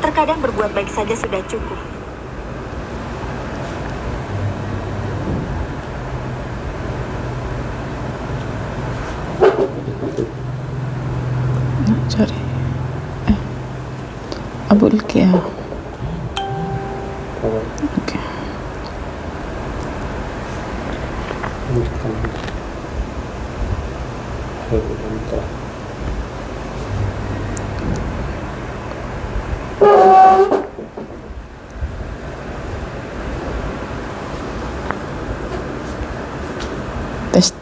Terkadang berbuat baik saja sudah cukup. Cari Abu Ilkia. Oke.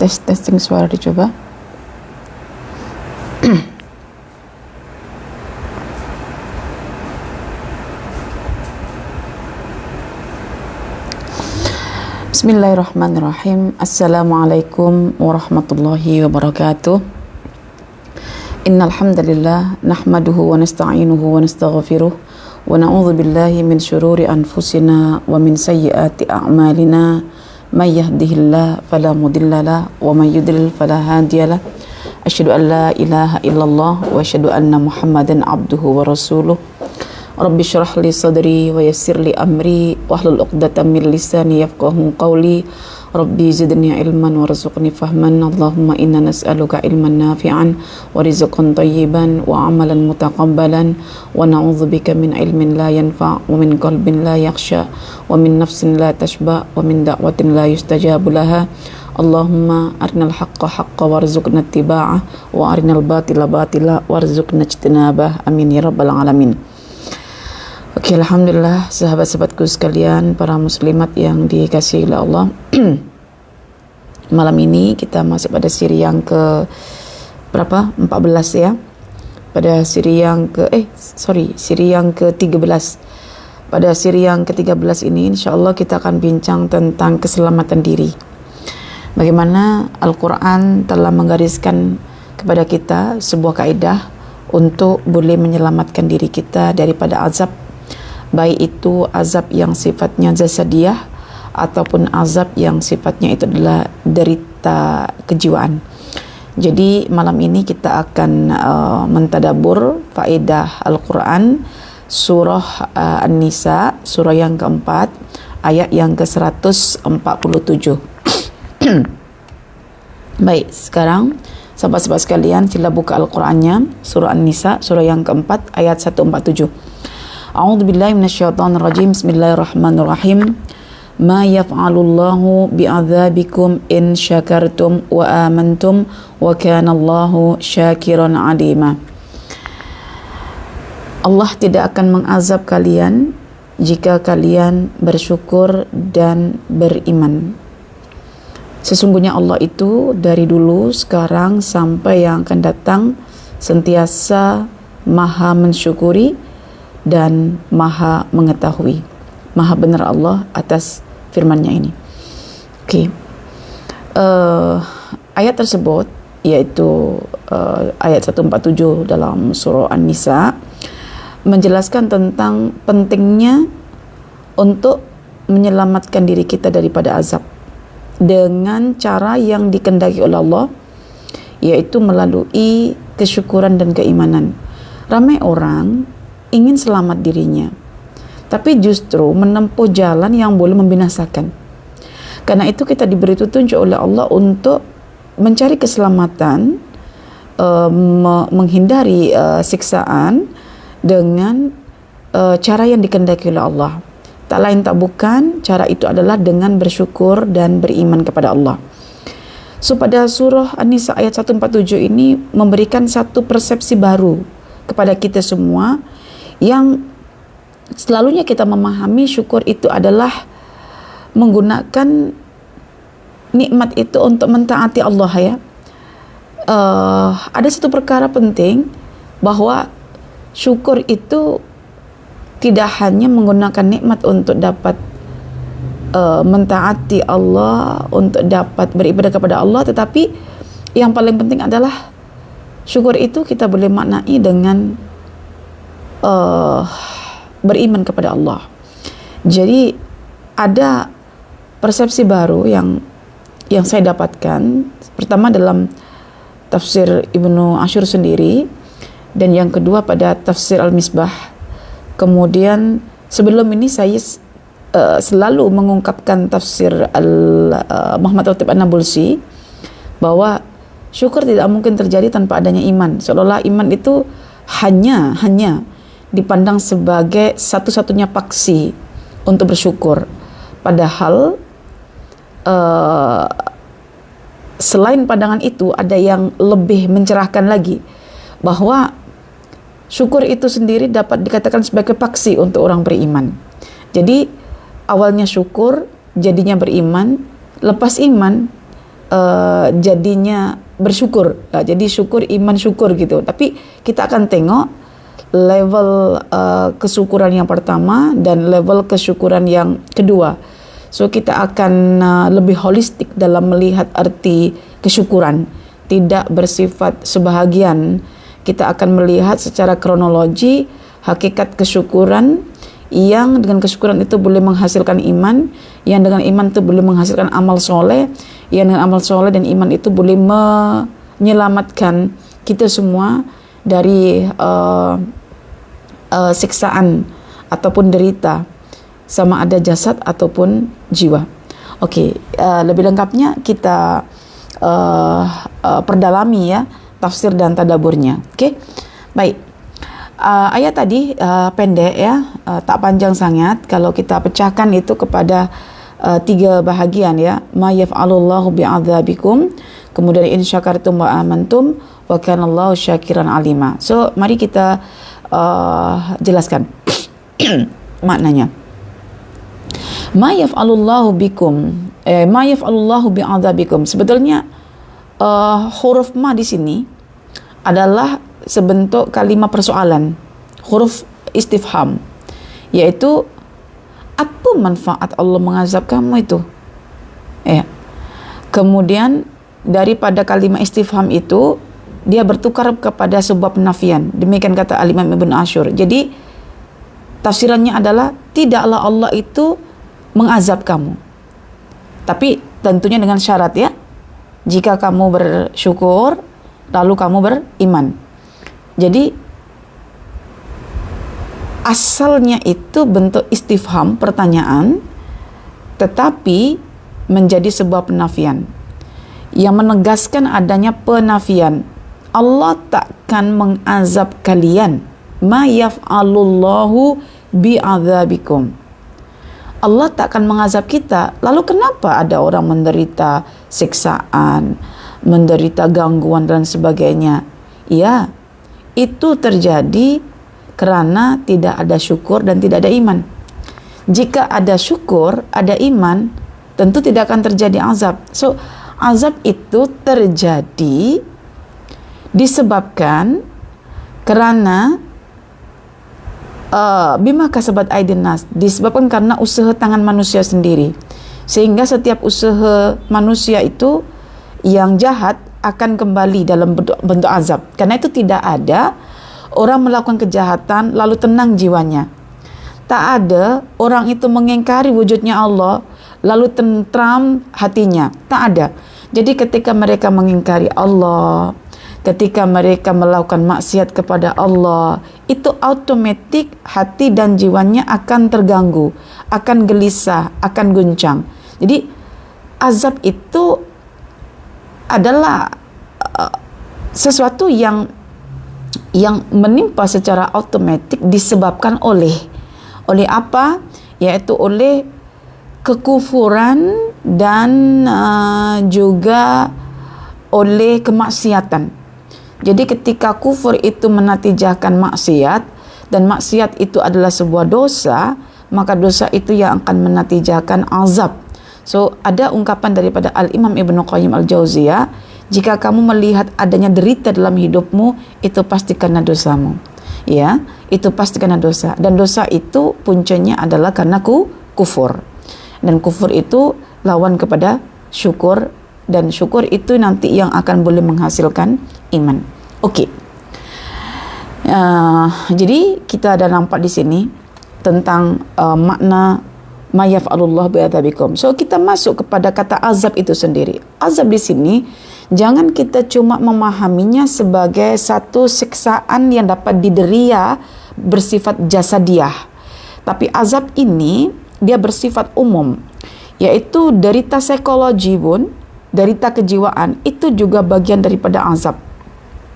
Testing suara dicoba. Bismillahirrahmanirrahim. Assalamualaikum warahmatullahi wabarakatuh. Innal hamdalillah nahmaduhu wa nasta'inuhu wa nastaghfiruh wa na'udzu billahi min syururi anfusina wa min sayyiati a'malina. May yahdihillahu fala mudhillalah wa may yudlil fala hadiyalah. Asyhadu an la ilaha illallah wa asyhadu anna Muhammadan abduhu wa rasuluh. Rabbi syrah li sadri wa yassir li amri wahlul 'uqdatam min lisani yafqahu qawli. Rabbi zidni ilman warzuqni fahman. Allahumma inna nas'aluka ilman nafi'an wa rizqan thayyiban wa amalan mutaqabbalan wa na'udzubika min ilmin la yanfa' wa min qalbin la yakhsha wa min nafsin la tashba wa min da'watin la yustajabu laha. Allahumma arinal haqqa haqqa warzuqna ittiba'ah wa arinal batila batila warzuqna ijtinabah. Amin ya rabbal alamin. Oke, alhamdulillah sahabat-sahabatku sekalian, para muslimat yang dikasihi oleh Allah. Malam ini kita masuk pada siri yang ke berapa? 14 ya. Pada siri yang siri yang ke-13. Pada siri yang ke-13 ini insyaallah kita akan bincang tentang keselamatan diri. Bagaimana Al-Qur'an telah menggariskan kepada kita sebuah kaidah untuk boleh menyelamatkan diri kita daripada azab, baik itu azab yang sifatnya jasadiah ataupun azab yang sifatnya itu adalah derita kejiwaan. Jadi malam ini kita akan mentadabur faedah Al-Quran surah An-Nisa, surah yang keempat, ayat yang ke-147. Baik, sekarang sahabat-sahabat sekalian sila buka Al-Qurannya, surah An-Nisa, surah yang keempat, ayat 147. A'udzubillahi minasyaitonirrajim. Bismillahirrahmanirrahim. Ma yaf'alullahu bi'adzabikum in syakartum wa amantum wa kana Allahu syakiran alima. Allah tidak akan mengazab kalian jika kalian bersyukur dan beriman. Sesungguhnya Allah itu dari dulu, sekarang, sampai yang akan datang sentiasa maha mensyukuri dan maha mengetahui. Maha benar Allah atas firman-Nya ini. Oke. Ayat tersebut yaitu ayat 147 dalam surah An-Nisa menjelaskan tentang pentingnya untuk menyelamatkan diri kita daripada azab dengan cara yang dikehendaki oleh Allah, yaitu melalui kesyukuran dan keimanan. Ramai orang ingin selamat dirinya, tapi justru menempuh jalan yang boleh membinasakan. Karena itu kita diberi petunjuk oleh Allah untuk mencari keselamatan, menghindari siksaan dengan cara yang dikehendaki oleh Allah. Tak lain tak bukan, cara itu adalah dengan bersyukur dan beriman kepada Allah. So pada surah An-Nisa ayat 147 ini memberikan satu persepsi baru kepada kita semua, yang selalunya kita memahami syukur itu adalah menggunakan nikmat itu untuk mentaati Allah ya. Ada satu perkara penting, bahwa syukur itu tidak hanya menggunakan nikmat untuk dapat mentaati Allah, untuk dapat beribadah kepada Allah, tetapi yang paling penting adalah syukur itu kita boleh maknai dengan beriman kepada Allah. Jadi ada persepsi baru yang saya dapatkan, pertama dalam tafsir Ibnu Ashur sendiri, dan yang kedua pada tafsir Al-Misbah Kemudian sebelum ini saya selalu mengungkapkan tafsir Muhammad Ratib An-Nabulsi bahwa syukur tidak mungkin terjadi tanpa adanya iman. Seolah-olah iman itu hanya dipandang sebagai satu-satunya paksi untuk bersyukur. Padahal selain pandangan itu ada yang lebih mencerahkan lagi, bahwa syukur itu sendiri dapat dikatakan sebagai paksi untuk orang beriman. Jadi awalnya syukur, jadinya beriman, lepas iman jadinya bersyukur. Jadi syukur, iman, syukur gitu. Tapi kita akan tengok level kesyukuran yang pertama dan level kesyukuran yang kedua. So kita akan lebih holistik dalam melihat arti kesyukuran, tidak bersifat sebahagian. Kita akan melihat secara kronologi hakikat kesyukuran, yang dengan kesyukuran itu boleh menghasilkan iman, yang dengan iman itu boleh menghasilkan amal soleh, yang dengan amal soleh dan iman itu boleh menyelamatkan kita semua dari siksaan ataupun derita, sama ada jasad ataupun jiwa. Okey, lebih lengkapnya kita perdalami ya tafsir dan tadaburnya. Okey, baik. Ayat tadi pendek ya, tak panjang sangat. Kalau kita pecahkan itu kepada 3 bahagian ya. Ma yaf'alullahu bi'adzabikum, kemudian in syakartum wa amantum wa kanallahu syakiran alima. So mari kita jelaskan maknanya. Ma yaf'alullahu bikum, ma yaf'alullahu bi'adzabikum. Sebetulnya huruf ma di sini adalah sebentuk kalimah persoalan, huruf istifham, yaitu apa manfaat Allah mengazab kamu itu. Kemudian daripada kalimah istifham itu dia bertukar kepada sebuah penafian. Demikian kata Al-Imam Ibn Ashur. Jadi tafsirannya adalah tidaklah Allah itu mengazab kamu, tapi tentunya dengan syarat ya, jika kamu bersyukur lalu kamu beriman. Jadi asalnya itu bentuk istifham, pertanyaan, tetapi menjadi sebuah penafian yang menegaskan adanya penafian. Allah takkan mengazab kalian. Ma yaf'alullahu bi'adzabikum. Allah takkan mengazab kita. Lalu kenapa ada orang menderita siksaan, menderita gangguan dan sebagainya? Ya, itu terjadi kerana tidak ada syukur dan tidak ada iman. Jika ada syukur, ada iman, tentu tidak akan terjadi azab. So, azab itu terjadi disebabkan kerana bima kasabat aydin nas, disebabkan karena usaha tangan manusia sendiri. Sehingga setiap usaha manusia itu yang jahat akan kembali dalam bentuk azab. Karena itu tidak ada orang melakukan kejahatan lalu tenang jiwanya. Tak ada orang itu mengingkari wujudnya Allah lalu tentram hatinya. Tak ada. Jadi ketika mereka mengingkari Allah, ketika mereka melakukan maksiat kepada Allah, itu automatik hati dan jiwanya akan terganggu, akan gelisah, akan guncang. Jadi azab itu adalah sesuatu yang menimpa secara automatik disebabkan oleh apa? Yaitu oleh kekufuran dan juga oleh kemaksiatan. Jadi ketika kufur itu menatijahkan maksiat dan maksiat itu adalah sebuah dosa, maka dosa itu yang akan menatijahkan azab. So ada ungkapan daripada Al-Imam Ibn Qayyim Al-Jauziyah, jika kamu melihat adanya derita dalam hidupmu, itu pasti karena dosamu. Ya, itu pasti karena dosa. Dan dosa itu puncanya adalah karena kufur. Dan kufur itu lawan kepada syukur, dan syukur itu nanti yang akan boleh menghasilkan iman. Okey. Jadi kita ada nampak di sini tentang makna ma yaf'alullah bi'adzabikum. So kita masuk kepada kata azab itu sendiri. Azab di sini jangan kita cuma memahaminya sebagai satu siksaan yang dapat dideria bersifat jasadiah. Tapi azab ini dia bersifat umum, yaitu derita psikologi pun, derita kejiwaan itu juga bagian daripada azab.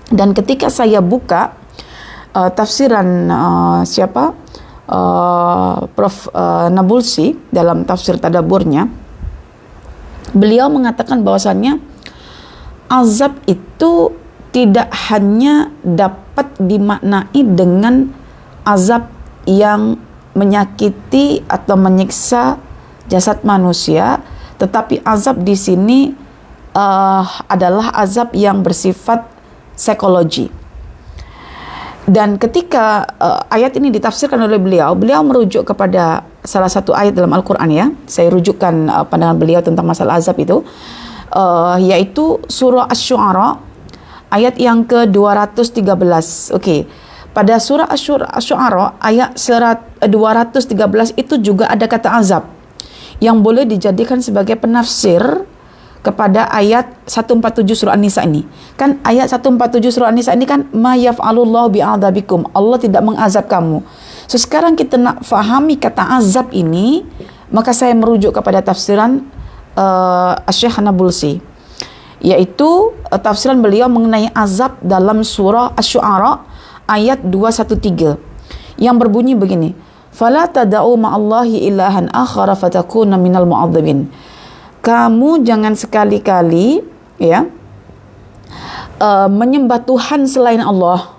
Dan ketika saya buka tafsiran Prof. Nabulsi dalam tafsir tadabburnya, beliau mengatakan bahwasannya azab itu tidak hanya dapat dimaknai dengan azab yang menyakiti atau menyiksa jasad manusia, tetapi azab di sini adalah azab yang bersifat psikologi. Dan ketika ayat ini ditafsirkan oleh beliau merujuk kepada salah satu ayat dalam Al-Quran ya. Saya rujukkan pandangan beliau tentang masalah azab itu, yaitu surah Asy-Syu'ara ayat yang ke-213. Okey. Pada surah Asy-Syu'ara ayat 213 itu juga ada kata azab yang boleh dijadikan sebagai penafsir kepada ayat 147 surah An-Nisa ini. Kan ayat 147 surah An-Nisa ini kan ma yaf'alullahu bi'adzabikum, Allah tidak mengazab kamu. So sekarang kita nak fahami kata azab ini, maka saya merujuk kepada tafsiran Syekh Nabulsi, yaitu tafsiran beliau mengenai azab dalam surah Asy-Syu'ara ayat 213 yang berbunyi begini, fala tad'u ma'allahi ilahan akhara fatakuna minal mu'adzabin. Kamu jangan sekali-kali menyembah Tuhan selain Allah,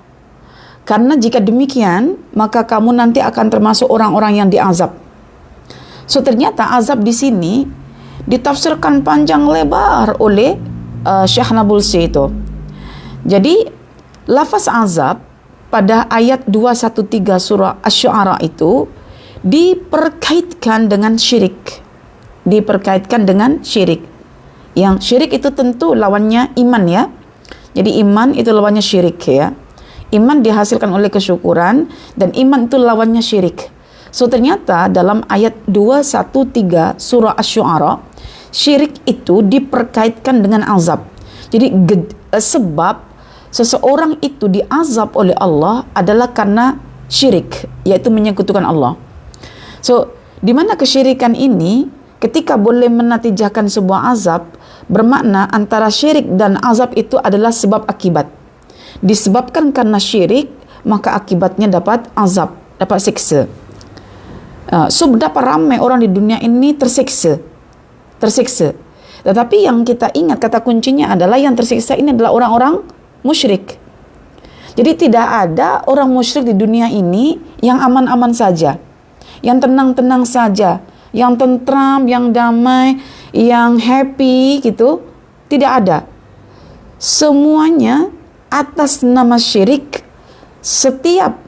karena jika demikian maka kamu nanti akan termasuk orang-orang yang diazab. So ternyata azab di sini ditafsirkan panjang lebar oleh Syekh Nabulsi itu. Jadi lafaz azab pada ayat 213 surah Asy-Syu'ara itu diperkaitkan dengan syirik. Yang syirik itu tentu lawannya iman ya. Jadi iman itu lawannya syirik ya. Iman dihasilkan oleh kesyukuran dan iman itu lawannya syirik. So ternyata dalam ayat 213 surah Asy-Syu'ara, syirik itu diperkaitkan dengan azab. Jadi sebab seseorang itu diazab oleh Allah adalah karena syirik, yaitu menyekutukan Allah. So di mana kesyirikan ini ketika boleh menatijahkan sebuah azab, bermakna antara syirik dan azab itu adalah sebab akibat. Disebabkan karena syirik, maka akibatnya dapat azab, dapat siksa. So berapa ramai orang di dunia ini tersiksa. Tetapi yang kita ingat, kata kuncinya adalah yang tersiksa ini adalah orang-orang musyrik. Jadi tidak ada orang musyrik di dunia ini yang aman-aman saja, yang tenang-tenang saja, yang tentram, yang damai, yang happy gitu. Tidak ada. Semuanya atas nama syirik. Setiap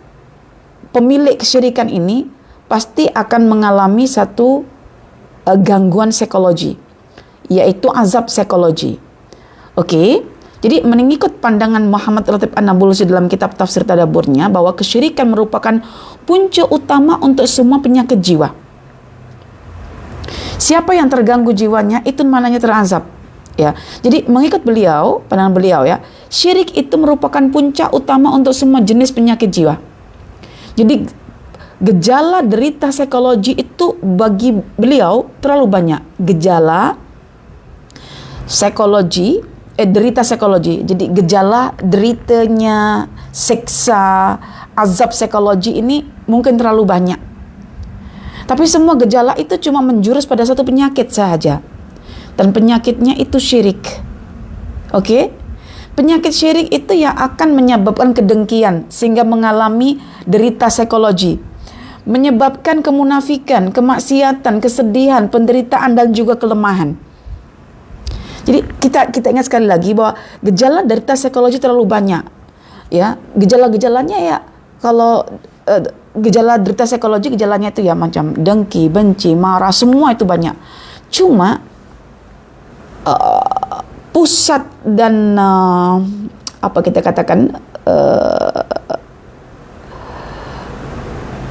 pemilik kesyirikan ini pasti akan mengalami satu gangguan psikologi, yaitu azab psikologi. Okey. Jadi mengikut pandangan Muhammad Latif An-Nabulsi dalam kitab tafsir tadabburnya, bahwa kesyirikan merupakan punca utama untuk semua penyakit jiwa. Siapa yang terganggu jiwanya itu maknanya terazab ya. Jadi mengikut beliau, pandangan beliau ya, syirik itu merupakan puncak utama untuk semua jenis penyakit jiwa. Jadi gejala derita psikologi itu bagi beliau terlalu banyak. Gejala psikologi, derita psikologi. Jadi gejala deritanya siksa, azab psikologi ini mungkin terlalu banyak. Tapi semua gejala itu cuma menjurus pada satu penyakit saja. Dan penyakitnya itu syirik. Okey? Penyakit syirik itu yang akan menyebabkan kedengkian sehingga mengalami derita psikologi. Menyebabkan kemunafikan, kemaksiatan, kesedihan, penderitaan dan juga kelemahan. Jadi kita ingat sekali lagi bahwa gejala derita psikologi terlalu banyak. Ya, gejala-gejalanya ya kalau gejala derita psikologi, gejalanya itu ya macam dengki, benci, marah, semua itu banyak. Cuma pusat dan apa kita katakan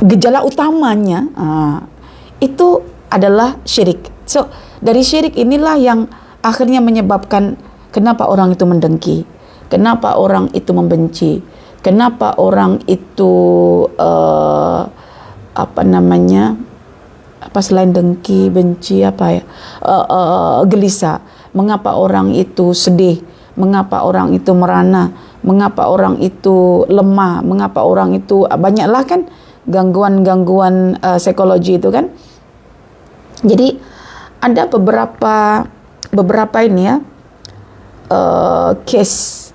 gejala utamanya itu adalah syirik. So dari syirik inilah yang akhirnya menyebabkan kenapa orang itu mendengki, kenapa orang itu membenci, Kenapa orang itu selain dengki, benci, gelisah? Mengapa orang itu sedih? Mengapa orang itu merana? Mengapa orang itu lemah? Mengapa orang itu banyaklah kan gangguan-gangguan psikologi itu kan. Jadi ada beberapa ini ya case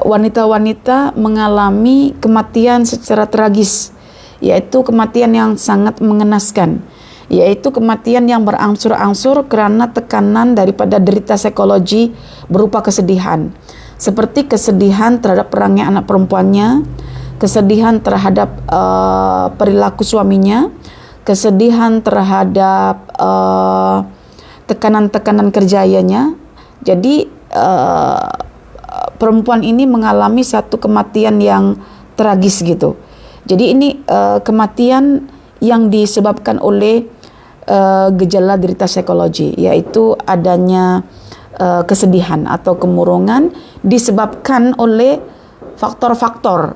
wanita-wanita mengalami kematian secara tragis, yaitu kematian yang sangat mengenaskan, yaitu kematian yang berangsur-angsur karena tekanan daripada derita psikologi berupa kesedihan, seperti kesedihan terhadap perangnya anak perempuannya, kesedihan terhadap perilaku suaminya, kesedihan terhadap tekanan-tekanan kerjanya. Jadi perempuan ini mengalami satu kematian yang tragis gitu. Jadi ini kematian yang disebabkan oleh gejala derita psikologi, yaitu adanya kesedihan atau kemurungan disebabkan oleh faktor-faktor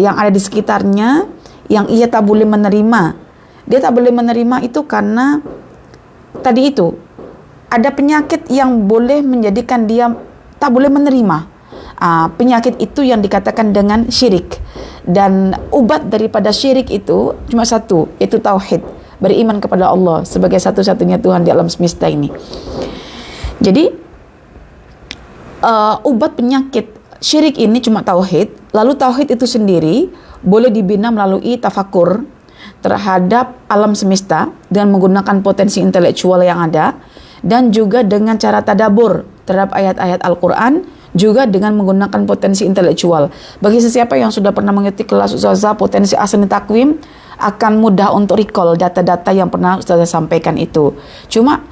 yang ada di sekitarnya yang ia tak boleh menerima. Dia tak boleh menerima itu karena tadi itu ada penyakit yang boleh menjadikan dia tak boleh menerima. Penyakit itu yang dikatakan dengan syirik. Dan ubat daripada syirik itu cuma satu, yaitu tauhid, beriman kepada Allah sebagai satu-satunya Tuhan di alam semesta ini. Jadi ubat penyakit syirik ini cuma tauhid. Lalu tauhid itu sendiri boleh dibina melalui tafakur terhadap alam semesta dengan menggunakan potensi intelektual yang ada, dan juga dengan cara tadabur terhadap ayat-ayat Al-Quran, juga dengan menggunakan potensi intelektual. Bagi sesiapa yang sudah pernah mengikuti kelas Ustazah potensi asani takwim, akan mudah untuk recall data-data yang pernah Ustazah sampaikan itu. Cuma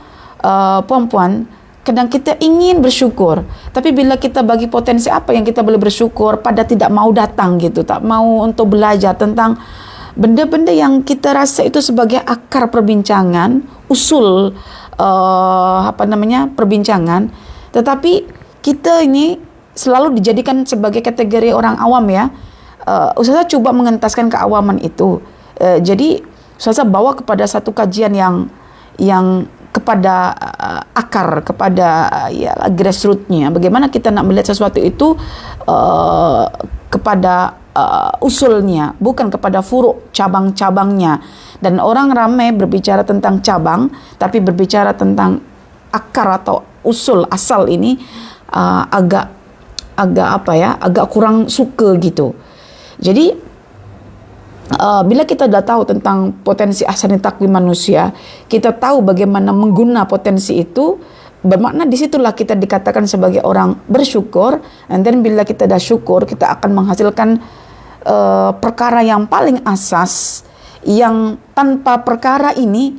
puan-puan, kadang kita ingin bersyukur, tapi bila kita bagi potensi apa yang kita boleh bersyukur, pada tidak mau datang gitu, tak mau untuk belajar tentang benda-benda yang kita rasa itu sebagai akar perbincangan, usul perbincangan, tetapi kita ini selalu dijadikan sebagai kategori orang awam ya. Ustazah coba mengentaskan keawaman itu. Jadi Ustazah bawa kepada satu kajian yang kepada akar, kepada grassroots-nya. Bagaimana kita nak melihat sesuatu itu kepada usulnya, bukan kepada furuk, cabang-cabangnya. Dan orang ramai berbicara tentang cabang, tapi berbicara tentang akar atau usul asal ini agak kurang suka gitu. Jadi bila kita dah tahu tentang potensi ahsani takwim manusia, kita tahu bagaimana mengguna potensi itu, bermakna di situlah kita dikatakan sebagai orang bersyukur. And then bila kita dah syukur, kita akan menghasilkan perkara yang paling asas, yang tanpa perkara ini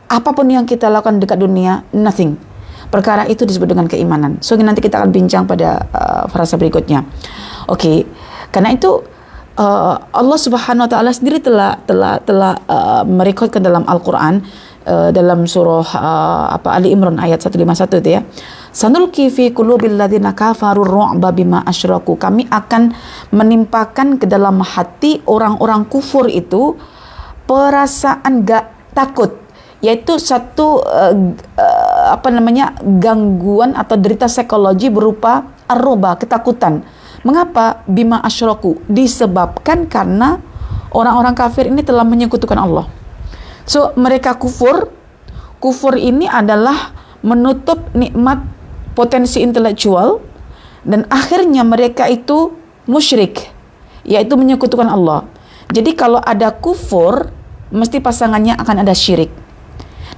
apapun yang kita lakukan dekat dunia, nothing. Perkara itu disebut dengan keimanan. So nanti kita akan bincang pada frasa berikutnya. Okey, karena itu Allah Subhanahu Wa Taala sendiri telah merekodkan dalam Al-Quran, dalam surah Ali Imran ayat 151 itu ya. Sanulqi fi qulubil ladzina kafaru ru'ba bima asyraku. Kami akan menimpakan ke dalam hati orang-orang kufur itu perasaan gak takut, yaitu satu gangguan atau derita psikologi berupa ar-ru'ba, ketakutan. Mengapa? Bima asyraku, disebabkan karena orang-orang kafir ini telah menyekutukan Allah. So mereka kufur ini adalah menutup nikmat potensi intelektual, dan akhirnya mereka itu musyrik, yaitu menyekutukan Allah. Jadi kalau ada kufur, mesti pasangannya akan ada syirik.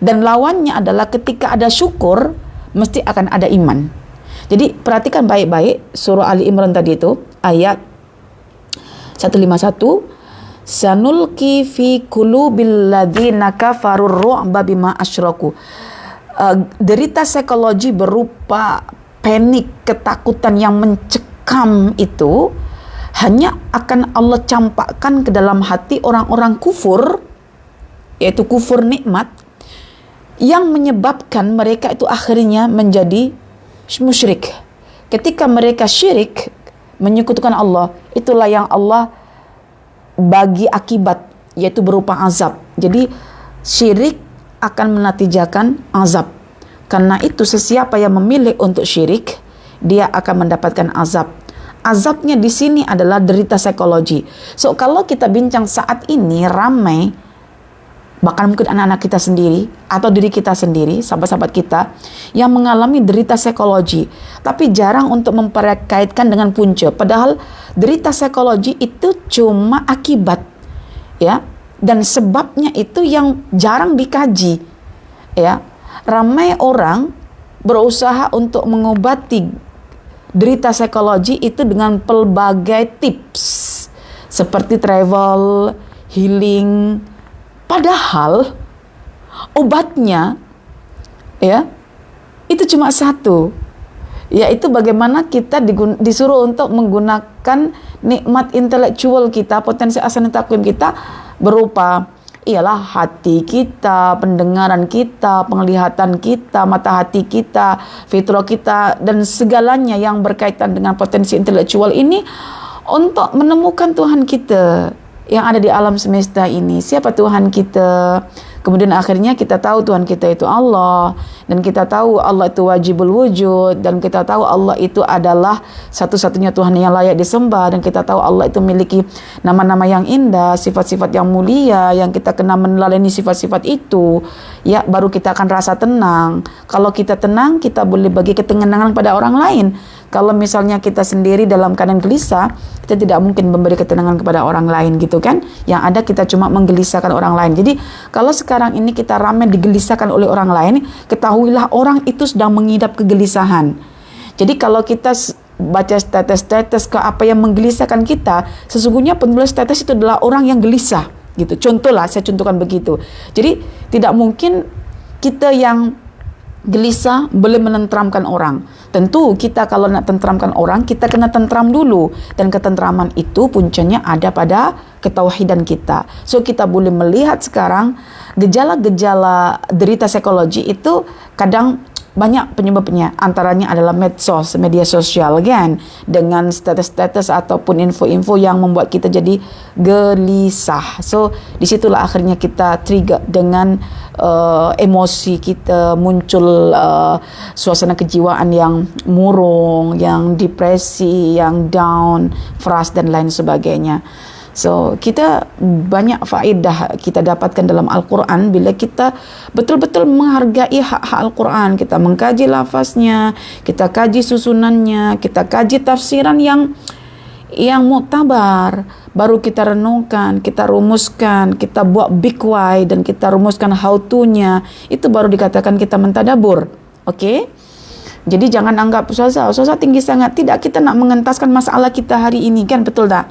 Dan lawannya adalah ketika ada syukur, mesti akan ada iman. Jadi perhatikan baik-baik surah Ali Imran tadi itu, ayat 151. Sanulqi fi qulubil ladzina kafaru ru'ba bima asyraku. Derita psikologi berupa panik, ketakutan yang mencekam itu hanya akan Allah campakkan ke dalam hati orang-orang kufur, yaitu kufur nikmat, yang menyebabkan mereka itu akhirnya menjadi musyrik. Ketika mereka syirik, menyekutukan Allah, itulah yang Allah bagi akibat, yaitu berupa azab. Jadi syirik akan menatijakan azab. Karena itu sesiapa yang memilih untuk syirik, dia akan mendapatkan azab. Azabnya di sini adalah derita psikologi. So kalau kita bincang saat ini ramai, bahkan mungkin anak-anak kita sendiri atau diri kita sendiri, sahabat-sahabat kita yang mengalami derita psikologi, tapi jarang untuk memperkaitkan dengan punca. Padahal derita psikologi itu cuma akibat, ya, dan sebabnya itu yang jarang dikaji, ya. Ramai orang berusaha untuk mengobati derita psikologi itu dengan pelbagai tips seperti travel, healing. Padahal obatnya, ya, itu cuma satu, yaitu bagaimana kita disuruh untuk menggunakan nikmat intelektual kita, potensi asal takwim kita, berupa ialah hati kita, pendengaran kita, penglihatan kita, mata hati kita, fitrah kita, dan segalanya yang berkaitan dengan potensi intelektual ini untuk menemukan Tuhan kita yang ada di alam semesta ini. Siapa Tuhan kita? Kemudian akhirnya kita tahu Tuhan kita itu Allah, dan kita tahu Allah itu wajibul wujud, dan kita tahu Allah itu adalah satu-satunya Tuhan yang layak disembah, dan kita tahu Allah itu memiliki nama-nama yang indah, sifat-sifat yang mulia, yang kita kena meneladani sifat-sifat itu, ya, baru kita akan rasa tenang. Kalau kita tenang, kita boleh bagi ketenangan pada orang lain. Kalau misalnya kita sendiri dalam keadaan gelisah, kita tidak mungkin memberi ketenangan kepada orang lain, gitu kan? Yang ada kita cuma menggelisahkan orang lain. Jadi kalau sekarang ini kita ramai digelisahkan oleh orang lain, ketahuilah orang itu sedang mengidap kegelisahan. Jadi kalau kita baca status-status ke apa yang menggelisahkan kita, sesungguhnya penulis status itu adalah orang yang gelisah, gitu. Contohlah, saya contohkan begitu. Jadi tidak mungkin kita yang gelisah boleh menenteramkan orang. Tentu kita kalau nak tenteramkan orang, kita kena tentram dulu, dan ketentraman itu puncanya ada pada ketauhidan kita. So kita boleh melihat sekarang gejala-gejala derita psikologi itu kadang banyak penyebabnya, antaranya adalah medsos, media sosial, kan, dengan status-status ataupun info-info yang membuat kita jadi gelisah. So disitulah akhirnya kita trigger dengan emosi kita, muncul suasana kejiwaan yang murung, yang depresi, yang down, frust dan lain sebagainya. So kita banyak faedah kita dapatkan dalam Al-Quran bila kita betul-betul menghargai hak-hak Al-Quran. Kita mengkaji lafaznya, kita kaji susunannya, kita kaji tafsiran yang muktabar, baru kita renungkan, kita rumuskan, kita buat big why, dan kita rumuskan how to-nya. Itu baru dikatakan kita mentadabur. Oke? Jadi jangan anggap Ustazah tinggi sangat. Tidak, kita nak mengentaskan masalah kita hari ini, kan, betul tak?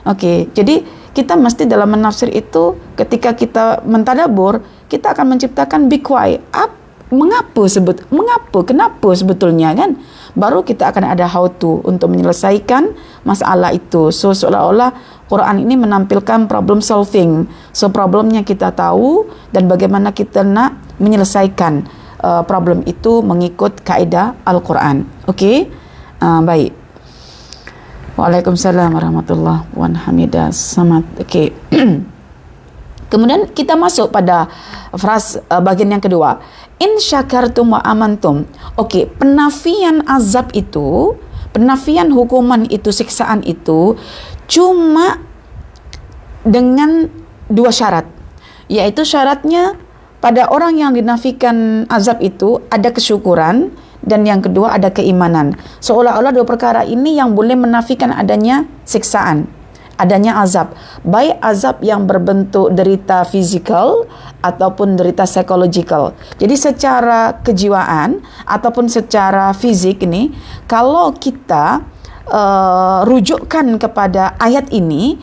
Oke, jadi kita mesti dalam menafsir itu, ketika kita mentadabur, kita akan menciptakan big why. Kenapa sebetulnya, kan? Baru kita akan ada how to untuk menyelesaikan masalah itu. So seolah-olah Quran ini menampilkan problem solving. So problemnya kita tahu, dan bagaimana kita nak menyelesaikan problem itu mengikut kaedah Al-Quran. Oke, baik. Waalaikumsalam warahmatullahi wabarakatuh. Selamat. Okey. Kemudian kita masuk pada frasa bagian yang kedua. In syakartum wa amantum. Okey, penafian azab itu, penafian hukuman itu, siksaan itu cuma dengan dua syarat. Yaitu syaratnya pada orang yang dinafikan azab itu ada kesyukuran, dan yang kedua ada keimanan. Seolah-olah dua perkara ini yang boleh menafikan adanya siksaan, adanya azab, baik azab yang berbentuk derita fizikal ataupun derita psikologikal. Jadi secara kejiwaan ataupun secara fizik ini, kalau kita rujukkan kepada ayat ini,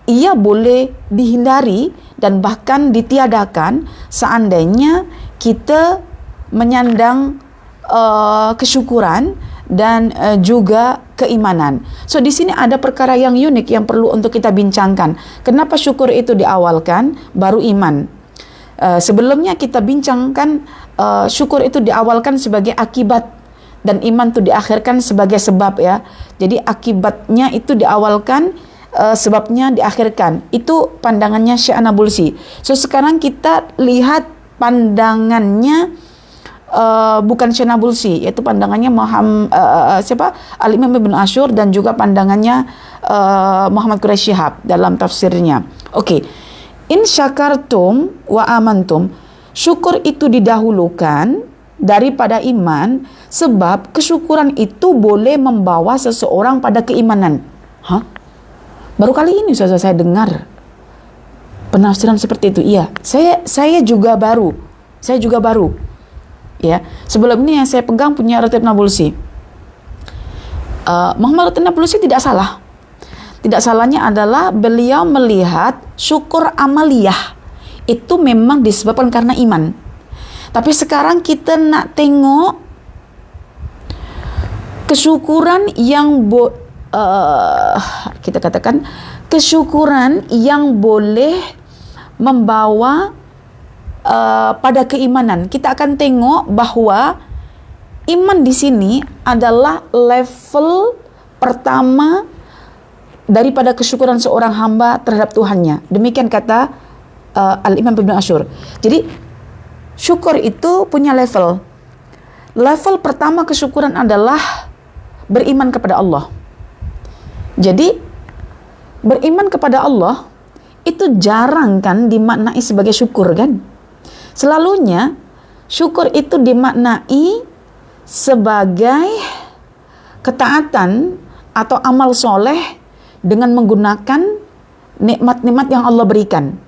ia boleh dihindari dan bahkan ditiadakan seandainya kita menyandang kesyukuran dan juga keimanan. So di sini ada perkara yang unik yang perlu untuk kita bincangkan. Kenapa syukur itu diawalkan baru iman? Sebelumnya kita bincangkan syukur itu diawalkan sebagai akibat, dan iman itu diakhirkan sebagai sebab ya. Jadi akibatnya itu diawalkan, sebabnya diakhirkan. Itu pandangannya Syekh An-Nabulsi. So sekarang kita lihat pandangannya bukan Syekh An-Nabulsi, yaitu pandangannya Al-Imam Ibn Ashur dan juga pandangannya Muhammad Quraish Shihab dalam tafsirnya. Oke. In syakartum wa amantum, syukur itu didahulukan daripada iman, sebab kesyukuran itu boleh membawa seseorang pada keimanan. Baru kali ini saya dengar penafsiran seperti itu. Iya, saya juga baru. Ya, sebelum ini yang saya pegang punya Ratib Nabulsi. Muhammad Ratib Nabulsi tidak salah. Tidak salahnya adalah beliau melihat syukur amaliyah itu memang disebabkan karena iman. Tapi sekarang kita nak tengok kesyukuran yang kita katakan kesyukuran yang boleh membawa pada keimanan. Kita akan tengok bahwa iman di sini adalah level pertama daripada kesyukuran seorang hamba terhadap Tuhannya. Demikian kata Al-Imam Ibn Ashur. Jadi syukur itu punya level. Level pertama kesyukuran adalah beriman kepada Allah. Jadi beriman kepada Allah itu jarang kan dimaknai sebagai syukur kan. Selalunya syukur itu dimaknai sebagai ketaatan atau amal soleh dengan menggunakan nikmat-nikmat yang Allah berikan.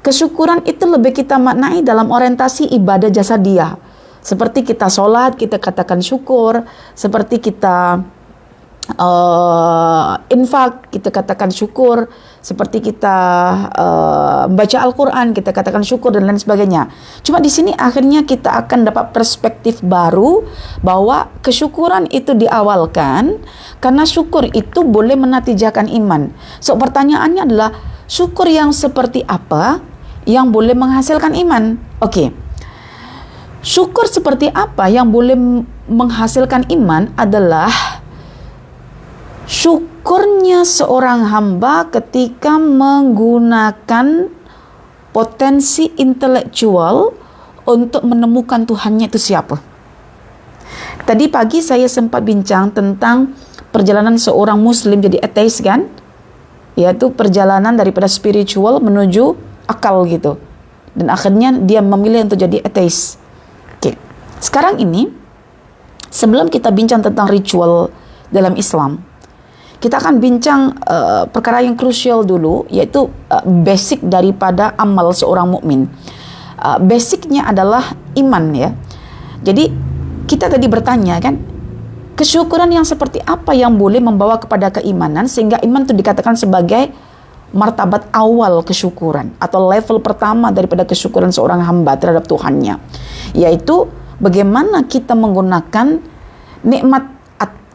Kesyukuran itu lebih kita maknai dalam orientasi ibadah jasadiah. Seperti kita sholat, kita katakan syukur. Seperti kita infak, kita katakan syukur. Seperti kita baca Al-Quran, kita katakan syukur dan lain sebagainya. Cuma di sini akhirnya kita akan dapat perspektif baru bahwa kesyukuran itu diawalkan karena syukur itu boleh menatijahkan iman. So pertanyaannya adalah syukur yang seperti apa yang boleh menghasilkan iman? Oke. Syukur seperti apa yang boleh menghasilkan iman adalah syukurnya seorang hamba ketika menggunakan potensi intelektual untuk menemukan Tuhannya itu siapa. Tadi pagi saya sempat bincang tentang perjalanan seorang muslim jadi ateis kan, yaitu perjalanan daripada spiritual menuju akal gitu, dan akhirnya dia memilih untuk jadi ateis. Oke. Sekarang ini sebelum kita bincang tentang ritual dalam Islam, kita akan bincang perkara yang krusial dulu, yaitu basic daripada amal seorang mukmin. Basicnya adalah iman ya. Jadi kita tadi bertanya kan, kesyukuran yang seperti apa yang boleh membawa kepada keimanan sehingga iman itu dikatakan sebagai martabat awal kesyukuran atau level pertama daripada kesyukuran seorang hamba terhadap Tuhannya, yaitu bagaimana kita menggunakan nikmat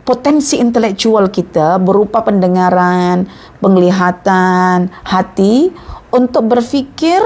potensi intelektual kita berupa pendengaran, penglihatan, hati untuk berfikir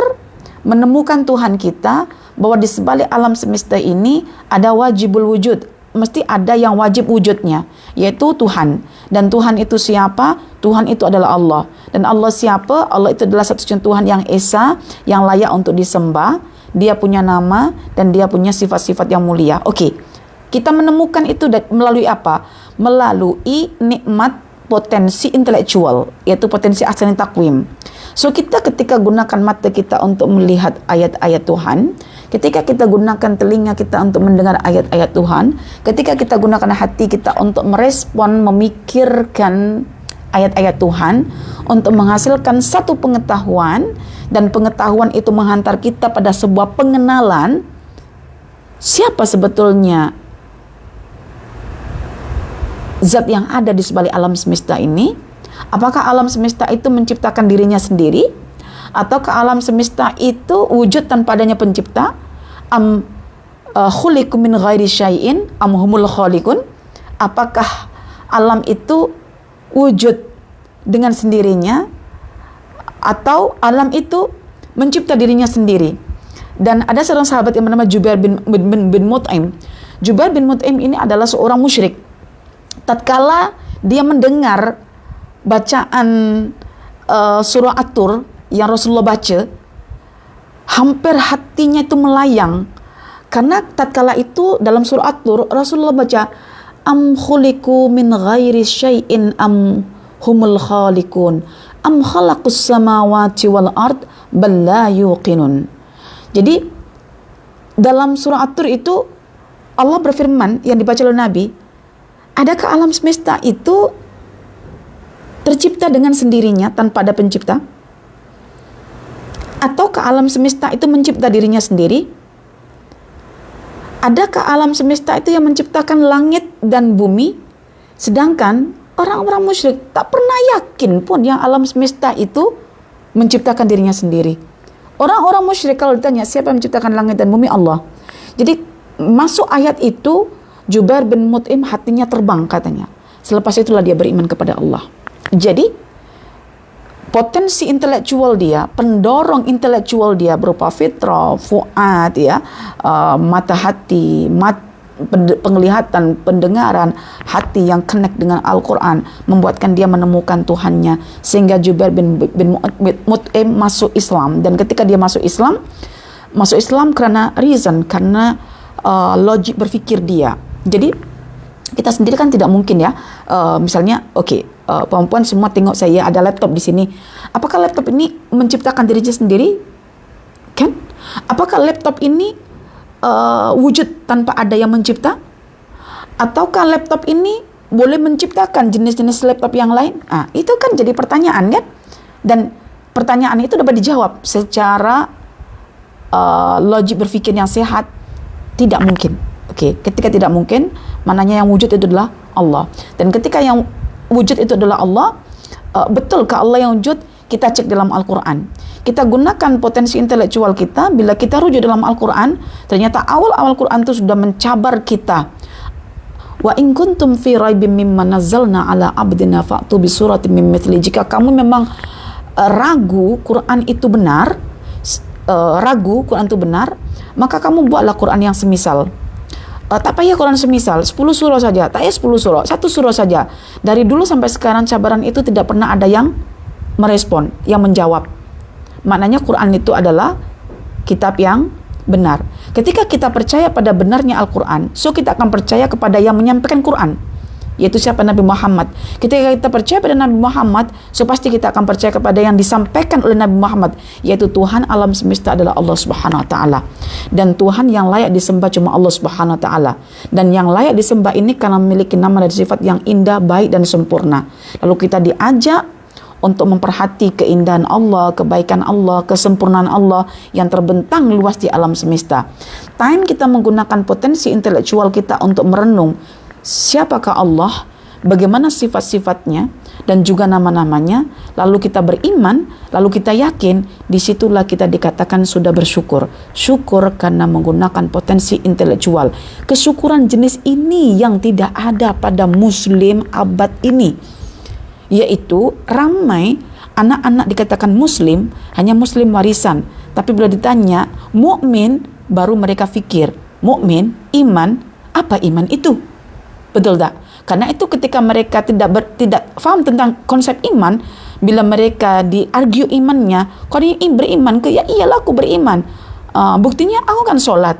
menemukan Tuhan kita, bahwa di sebalik alam semesta ini ada wajibul wujud, mesti ada yang wajib wujudnya, yaitu Tuhan. Dan Tuhan itu siapa? Tuhan itu adalah Allah. Dan Allah siapa? Allah itu adalah satu-satunya Tuhan yang esa, yang layak untuk disembah. Dia punya nama dan dia punya sifat-sifat yang mulia. Oke. Kita menemukan itu melalui apa? Melalui nikmat potensi intelektual, yaitu potensi asani takwim. So kita ketika gunakan mata kita untuk melihat ayat-ayat Tuhan, ketika kita gunakan telinga kita untuk mendengar ayat-ayat Tuhan, ketika kita gunakan hati kita untuk merespon, memikirkan ayat-ayat Tuhan, untuk menghasilkan satu pengetahuan, dan pengetahuan itu menghantar kita pada sebuah pengenalan siapa sebetulnya zat yang ada di sebalik alam semesta ini. Apakah alam semesta itu menciptakan dirinya sendiri, ataukah alam semesta itu wujud tanpa adanya pencipta? Am khuliqu min ghairi syai'in am humul khaliqun? Apakah alam itu wujud dengan sendirinya, atau alam itu mencipta dirinya sendiri? Dan ada seorang sahabat yang bernama Jubair bin Mut'im. Jubair bin Mut'im ini adalah seorang musyrik. Tatkala dia mendengar bacaan surah At-Tur yang Rasulullah baca, hampir hatinya itu melayang. Karena tatkala itu dalam surah At-Tur Rasulullah baca, am khuliqu min ghairi syai'in am humul khaliqun am khalaqus samawati wal ard bal la yuqinun. Jadi dalam surah At-Tur itu Allah berfirman yang dibaca oleh Nabi, adakah alam semesta itu tercipta dengan sendirinya tanpa ada pencipta? Ataukah alam semesta itu mencipta dirinya sendiri? Adakah alam semesta itu yang menciptakan langit dan bumi? Sedangkan orang-orang musyrik tak pernah yakin pun yang alam semesta itu menciptakan dirinya sendiri. Orang-orang musyrik kalau ditanya siapa yang menciptakan langit dan bumi, Allah. Jadi masuk ayat itu Jubair bin Mut'im hatinya terbang katanya. Selepas itulah dia beriman kepada Allah. Jadi potensi intelektual dia, pendorong intelektual dia berupa fitrah, fuad ya, mata hati, penglihatan, pendengaran, hati yang connect dengan Al-Quran membuatkan dia menemukan Tuhannya, sehingga Jubair bin Mut'im masuk Islam. Dan ketika dia masuk Islam karena reason, karena logik berfikir dia. Jadi kita sendiri kan tidak mungkin ya, misalnya perempuan semua tengok saya ada laptop di sini, apakah laptop ini menciptakan dirinya sendiri? Kan? Apakah laptop ini wujud tanpa ada yang mencipta? Ataukah laptop ini boleh menciptakan jenis-jenis laptop yang lain? Itu kan jadi pertanyaan kan? Dan pertanyaan itu dapat dijawab secara logik berfikir yang sehat. Tidak mungkin. Ketika tidak mungkin, maknanya yang wujud itu adalah Allah. Dan ketika yang wujud itu adalah Allah, betulkah Allah yang wujud? Kita cek dalam Al-Quran. Kita gunakan potensi intelektual kita. Bila kita rujuk dalam Al-Quran, ternyata awal-awal Quran itu sudah mencabar kita. Wa in kuntum fi raibim mimma nazzalna ala abdina fa'tu bi suratin min mithli. Jika kamu memang ragu Quran itu benar, maka kamu buatlah Quran yang semisal. Tak payah Quran semisal 10 surah saja, tak payah 10 surah, 1 surah saja. Dari dulu sampai sekarang cabaran itu tidak pernah ada yang merespon, yang menjawab. Maknanya Quran itu adalah kitab yang benar. Ketika kita percaya pada benarnya Al-Quran, so kita akan percaya kepada yang menyampaikan Quran, yaitu siapa? Nabi Muhammad. Ketika kita percaya pada Nabi Muhammad, so pasti kita akan percaya kepada yang disampaikan oleh Nabi Muhammad, yaitu Tuhan alam semesta adalah Allah Subhanahu wa taala. Dan Tuhan yang layak disembah cuma Allah Subhanahu wa taala. Dan yang layak disembah ini karena memiliki nama dan sifat yang indah, baik dan sempurna. Lalu kita diajak untuk memperhati keindahan Allah, kebaikan Allah, kesempurnaan Allah yang terbentang luas di alam semesta. Time kita menggunakan potensi intelektual kita untuk merenung siapakah Allah, bagaimana sifat-sifatnya dan juga nama-namanya, lalu kita beriman, lalu kita yakin, disitulah kita dikatakan sudah bersyukur. Syukur karena menggunakan potensi intelektual. Kesyukuran jenis ini yang tidak ada pada Muslim abad ini, yaitu ramai anak-anak dikatakan Muslim, hanya Muslim warisan, tapi bila ditanya mukmin, baru mereka fikir mukmin, iman, apa iman itu? Betul tak? Karena itu ketika mereka tidak faham tentang konsep iman, bila mereka diargue imannya, kau ini beriman ke? Ya iyalah aku beriman. Buktinya aku kan solat.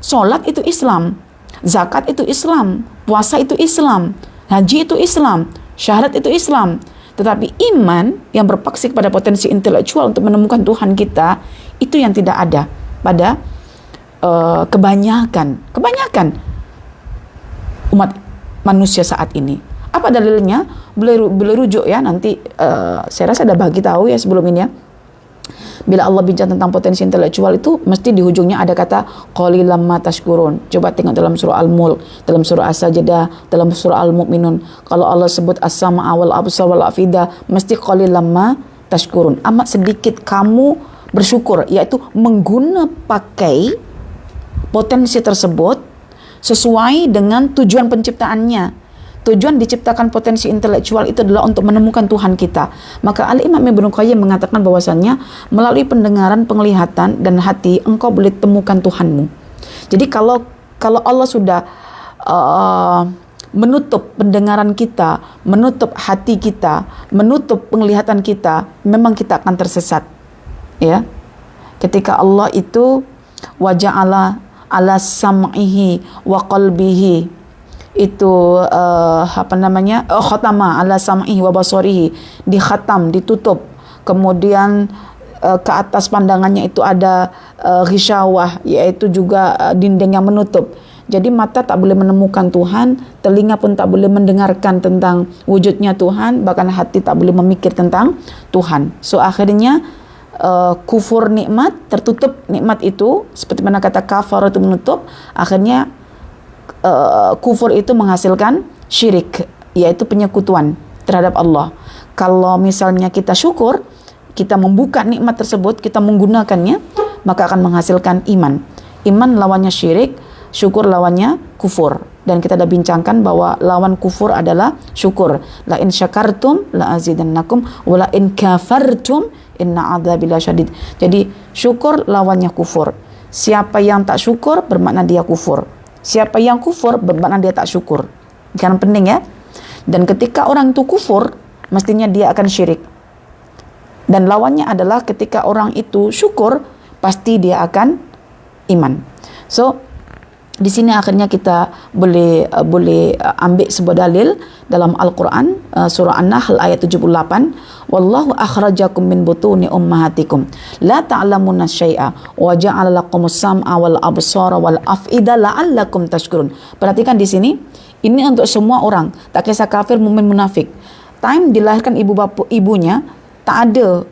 Solat itu Islam. Zakat itu Islam. Puasa itu Islam. Haji itu Islam. Syahadat itu Islam. Tetapi iman yang berpaksi kepada potensi intelektual untuk menemukan Tuhan kita, itu yang tidak ada pada kebanyakan umat manusia saat ini. Apa dalilnya? Boleh rujuk ya, nanti saya rasa ada bagi tahu ya sebelum ini ya. Bila Allah bincang tentang potensi intelektual itu, mesti di hujungnya ada kata qalilan ma tashkurun. Coba tengok dalam surah Al-Mulk, dalam surah As-Sajdah, dalam surah Al-Mu'minun. Kalau Allah sebut as-sama'a wal absar wal afida, mesti qalilan ma tashkurun. Amat sedikit kamu bersyukur, yaitu pakai potensi tersebut sesuai dengan tujuan penciptaannya. Tujuan diciptakan potensi intelektual itu adalah untuk menemukan Tuhan kita. Maka Al-Imam Ibnu Qayyim mengatakan bahwasannya melalui pendengaran, penglihatan dan hati engkau boleh temukan Tuhanmu. Jadi kalau Kalau Allah sudah menutup pendengaran kita, menutup hati kita, menutup penglihatan kita, memang kita akan tersesat. Ya. Ketika Allah itu waja'ala ala sam'ihi wa qalbihi, itu khatama ala sam'ihi wa basarihi, dikhatam, ditutup, kemudian ke atas pandangannya itu ada ghishawah, yaitu juga dinding yang menutup. Jadi mata tak boleh menemukan Tuhan, telinga pun tak boleh mendengarkan tentang wujudnya Tuhan, bahkan hati tak boleh memikir tentang Tuhan. So akhirnya kufur nikmat, tertutup nikmat itu, seperti mana kata kafar itu menutup, akhirnya kufur itu menghasilkan syirik, yaitu penyekutuan terhadap Allah. Kalau misalnya kita syukur, kita membuka nikmat tersebut, kita menggunakannya, maka akan menghasilkan iman. Iman lawannya syirik, syukur lawannya kufur. Dan kita dah bincangkan bahwa lawan kufur adalah syukur. La in syakartum la azidannakum wa la in kafartum inna adzabi lasyadid. Jadi syukur lawannya kufur. Siapa yang tak syukur bermakna dia kufur. Siapa yang kufur bermakna dia tak syukur. Kan penting ya. Dan ketika orang itu kufur, mestinya dia akan syirik. Dan lawannya adalah ketika orang itu syukur, pasti dia akan iman. So di sini akhirnya kita boleh ambil sebuah dalil dalam Al-Quran, surah An-Nahl ayat 78. Wallahu akhrajakum min butuni ummahatikum la ta'lamuna syai'a wa ja'ala lakumus sam'a wal absara wal af'ida la'allakum tashkurun. Perhatikan di sini, ini untuk semua orang, tak kisah kafir, mukmin, munafik. Time dilahirkan ibunya tak ada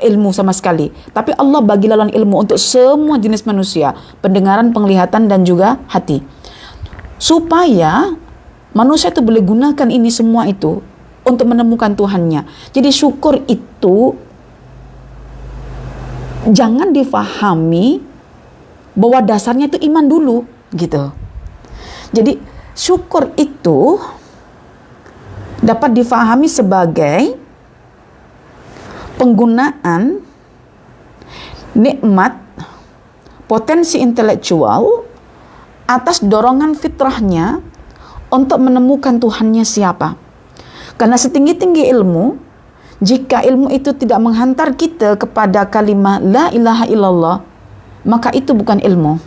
ilmu sama sekali, tapi Allah bagi laluan ilmu untuk semua jenis manusia, pendengaran, penglihatan dan juga hati, supaya manusia itu boleh gunakan ini semua itu untuk menemukan Tuhannya. Jadi syukur itu jangan difahami bahwa dasarnya itu iman dulu gitu. Jadi syukur itu dapat difahami sebagai penggunaan nikmat potensi intelektual atas dorongan fitrahnya untuk menemukan Tuhannya siapa. Karena setinggi-tinggi ilmu, jika ilmu itu tidak menghantar kita kepada kalimat la ilaha illallah, maka itu bukan ilmu.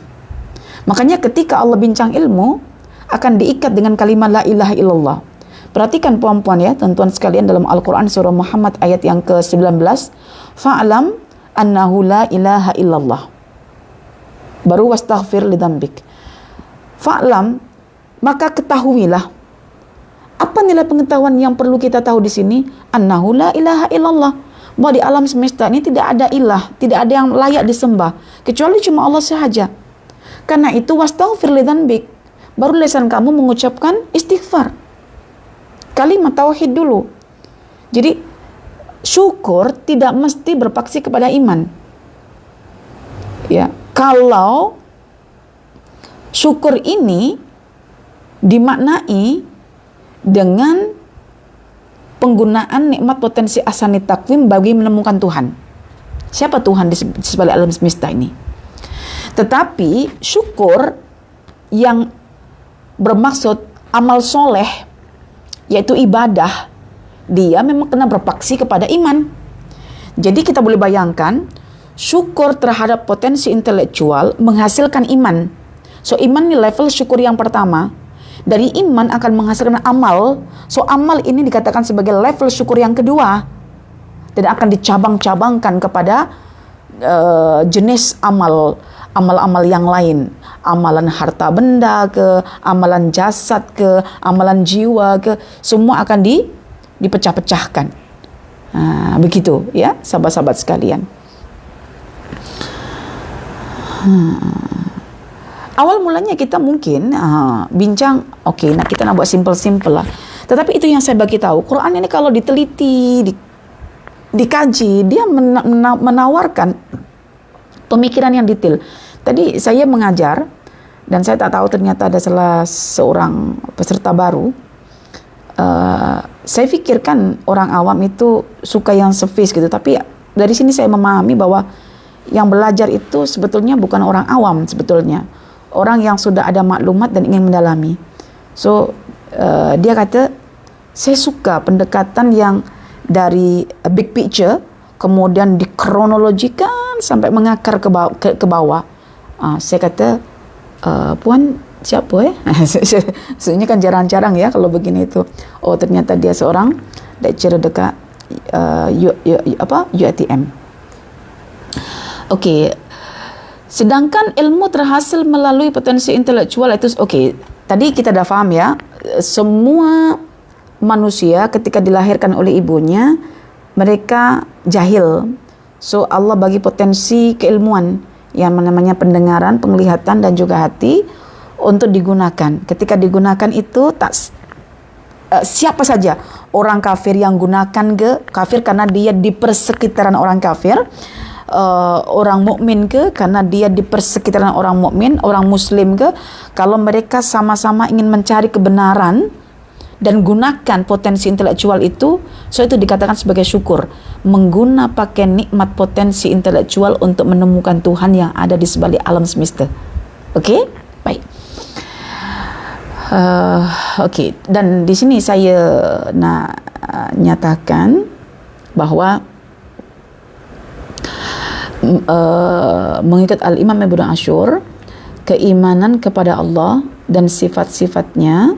Makanya ketika Allah bincang ilmu, akan diikat dengan kalimat la ilaha illallah. Perhatikan puan-puan ya, tuan-tuan sekalian, dalam Al-Quran surah Muhammad ayat yang ke-19, fa'alam annahu la ilaha illallah. Baru wastaghfir lidambik. Fa'alam, maka ketahuilah. Apa nilai pengetahuan yang perlu kita tahu di sini? Annahu la ilaha illallah. Bahwa di alam semesta ini tidak ada ilah, tidak ada yang layak disembah, kecuali cuma Allah sahaja. Karena itu wastaghfir lidambik. Baru lisan kamu mengucapkan istighfar. Kalimat tauhid dulu. Jadi syukur tidak mesti berpaksi kepada iman. Ya, kalau syukur ini dimaknai dengan penggunaan nikmat potensi asani takwim bagi menemukan Tuhan. Siapa Tuhan di sebalik alam semesta ini? Tetapi syukur yang bermaksud amal soleh, yaitu ibadah, dia memang kena berpaksi kepada iman. Jadi kita boleh bayangkan, syukur terhadap potensi intelektual menghasilkan iman. So iman ni level syukur yang pertama. Dari iman akan menghasilkan amal. So amal ini dikatakan sebagai level syukur yang kedua. Dan akan dicabang-cabangkan kepada jenis amal-amal yang lain. Amalan harta benda ke, amalan jasad ke, amalan jiwa ke, semua akan dipecah-pecahkan. Begitu ya, sahabat-sahabat sekalian. Awal mulanya kita mungkin bincang, nah kita nak buat simple-simple lah. Tetapi itu yang saya bagi tahu, Quran ini kalau diteliti, dikaji, dia menawarkan pemikiran yang detail. Tadi saya mengajar dan saya tak tahu ternyata ada salah seorang peserta baru. Saya fikirkan orang awam itu suka yang surface gitu, tapi dari sini saya memahami bahwa yang belajar itu sebetulnya bukan orang awam sebetulnya. orang yang sudah ada maklumat dan ingin mendalami. So dia kata, saya suka pendekatan yang dari big picture kemudian dikronologikan sampai mengakar ke bawah. Saya kata, puan siapa sebenarnya kan jarang-jarang ya kalau begini itu. Oh, ternyata dia seorang lecturer dekat UiTM. Okey. Sedangkan ilmu terhasil melalui potensi intelektual itu okey. Tadi kita dah faham ya, semua manusia ketika dilahirkan oleh ibunya mereka jahil. So Allah bagi potensi keilmuan yang namanya pendengaran, penglihatan dan juga hati untuk digunakan. Ketika digunakan itu tak siapa saja orang kafir yang gunakan kafir karena dia di persekitaran orang kafir, orang mukmin ke karena dia di persekitaran orang mukmin, orang muslim ke, kalau mereka sama-sama ingin mencari kebenaran dan gunakan potensi intelektual itu, so itu dikatakan sebagai syukur, pakai nikmat potensi intelektual untuk menemukan Tuhan yang ada di sebalik alam semesta. Okey, baik. Okey, dan di sini saya nak nyatakan bahawa mengikut Al-Imam Ibnu Ashur, keimanan kepada Allah dan sifat-sifatnya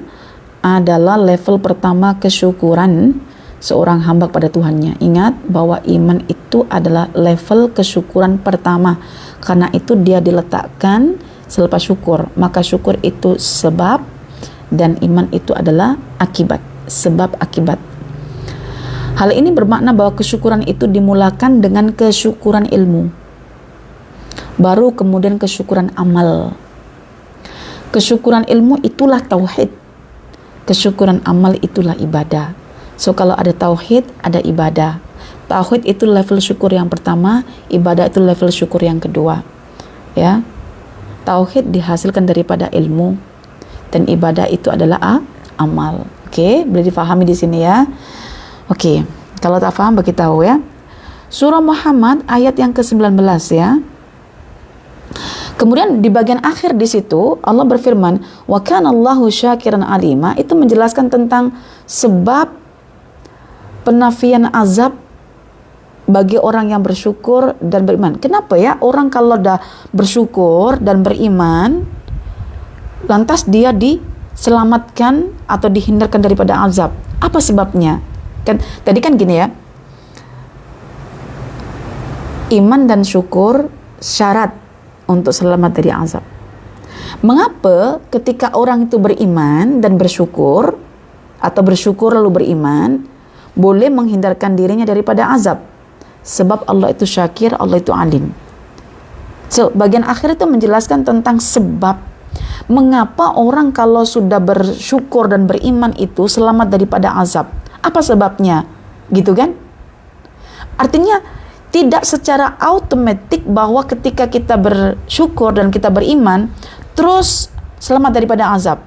adalah level pertama kesyukuran seorang hamba kepada Tuhannya. Ingat bahwa iman itu adalah level kesyukuran pertama, karena itu dia diletakkan selepas syukur. Maka syukur itu sebab dan iman itu adalah akibat, sebab akibat. Hal ini bermakna bahwa kesyukuran itu dimulakan dengan kesyukuran ilmu, baru kemudian kesyukuran amal. Kesyukuran ilmu itulah tauhid, kesyukuran amal itulah ibadah. So kalau ada tauhid, ada ibadah. Tauhid itu level syukur yang pertama, ibadah itu level syukur yang kedua. Ya, tauhid dihasilkan daripada ilmu dan ibadah itu adalah amal. Okey, boleh difahami di sini ya. Okey, kalau tak faham beritahu ya. Surah Muhammad ayat yang ke-19 ya. Kemudian di bagian akhir di situ Allah berfirman, wa kana Allahu syakiran alima, itu menjelaskan tentang sebab penafian azab bagi orang yang bersyukur dan beriman. Kenapa ya orang kalau dah bersyukur dan beriman lantas dia diselamatkan atau dihindarkan daripada azab? Apa sebabnya? Kan tadi kan gini ya, iman dan syukur syarat untuk selamat dari azab. Mengapa ketika orang itu beriman dan bersyukur atau bersyukur lalu beriman boleh menghindarkan dirinya daripada azab? Sebab Allah itu syakir, Allah itu alim. So bagian akhir itu menjelaskan tentang sebab mengapa orang kalau sudah bersyukur dan beriman itu selamat daripada azab. Apa sebabnya? Gitu kan? Artinya tidak secara automatik bahwa ketika kita bersyukur dan kita beriman terus selamat daripada azab.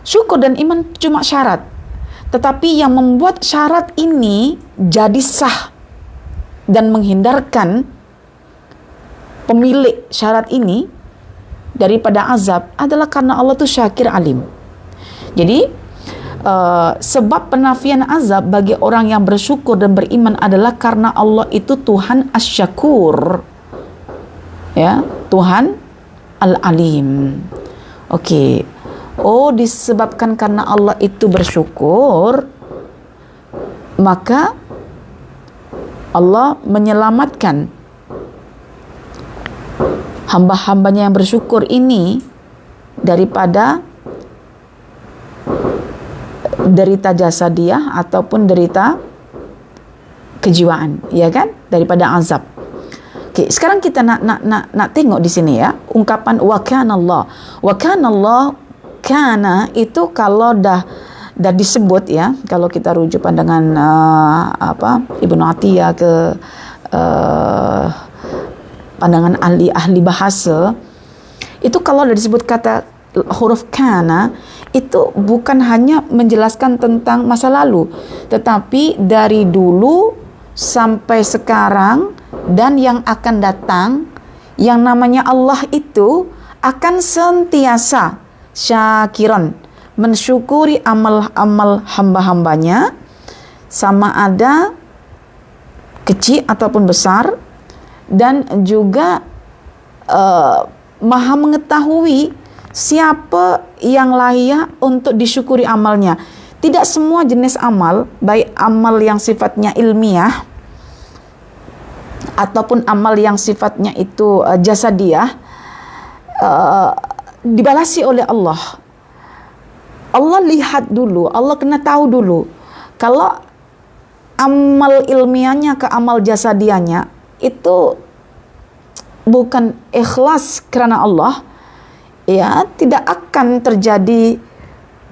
Syukur dan iman cuma syarat. Tetapi yang membuat syarat ini jadi sah dan menghindarkan pemilik syarat ini daripada azab adalah karena Allah itu syakir alim. Jadi sebab penafian azab bagi orang yang bersyukur dan beriman adalah karena Allah itu Tuhan Asy-Syakur, ya, Tuhan Al-Alim. Okey. Oh, disebabkan karena Allah itu bersyukur, maka Allah menyelamatkan hamba-hambanya yang bersyukur ini daripada derita jasadiah ataupun derita kejiwaan, ya kan, daripada azab. Okey, sekarang kita nak tengok di sini ya, ungkapan wa kana Allah. Wa kana Allah, kana itu kalau dah disebut ya, kalau kita rujuk pandangan Ibnu Atiyah ke pandangan ahli bahasa, itu kalau dah disebut kata huruf kana itu bukan hanya menjelaskan tentang masa lalu, tetapi dari dulu sampai sekarang dan yang akan datang. Yang namanya Allah itu akan sentiasa syakiran, mensyukuri amal-amal hamba-hambanya, sama ada kecil ataupun besar, dan juga maha mengetahui siapa yang layak untuk disyukuri amalnya. Tidak semua jenis amal, baik amal yang sifatnya ilmiah ataupun amal yang sifatnya itu jasadiah, dibalasi oleh Allah. Allah lihat dulu, Allah kena tahu dulu. Kalau amal ilmiahnya ke amal jasadiahnya itu bukan ikhlas karena Allah, ya tidak akan terjadi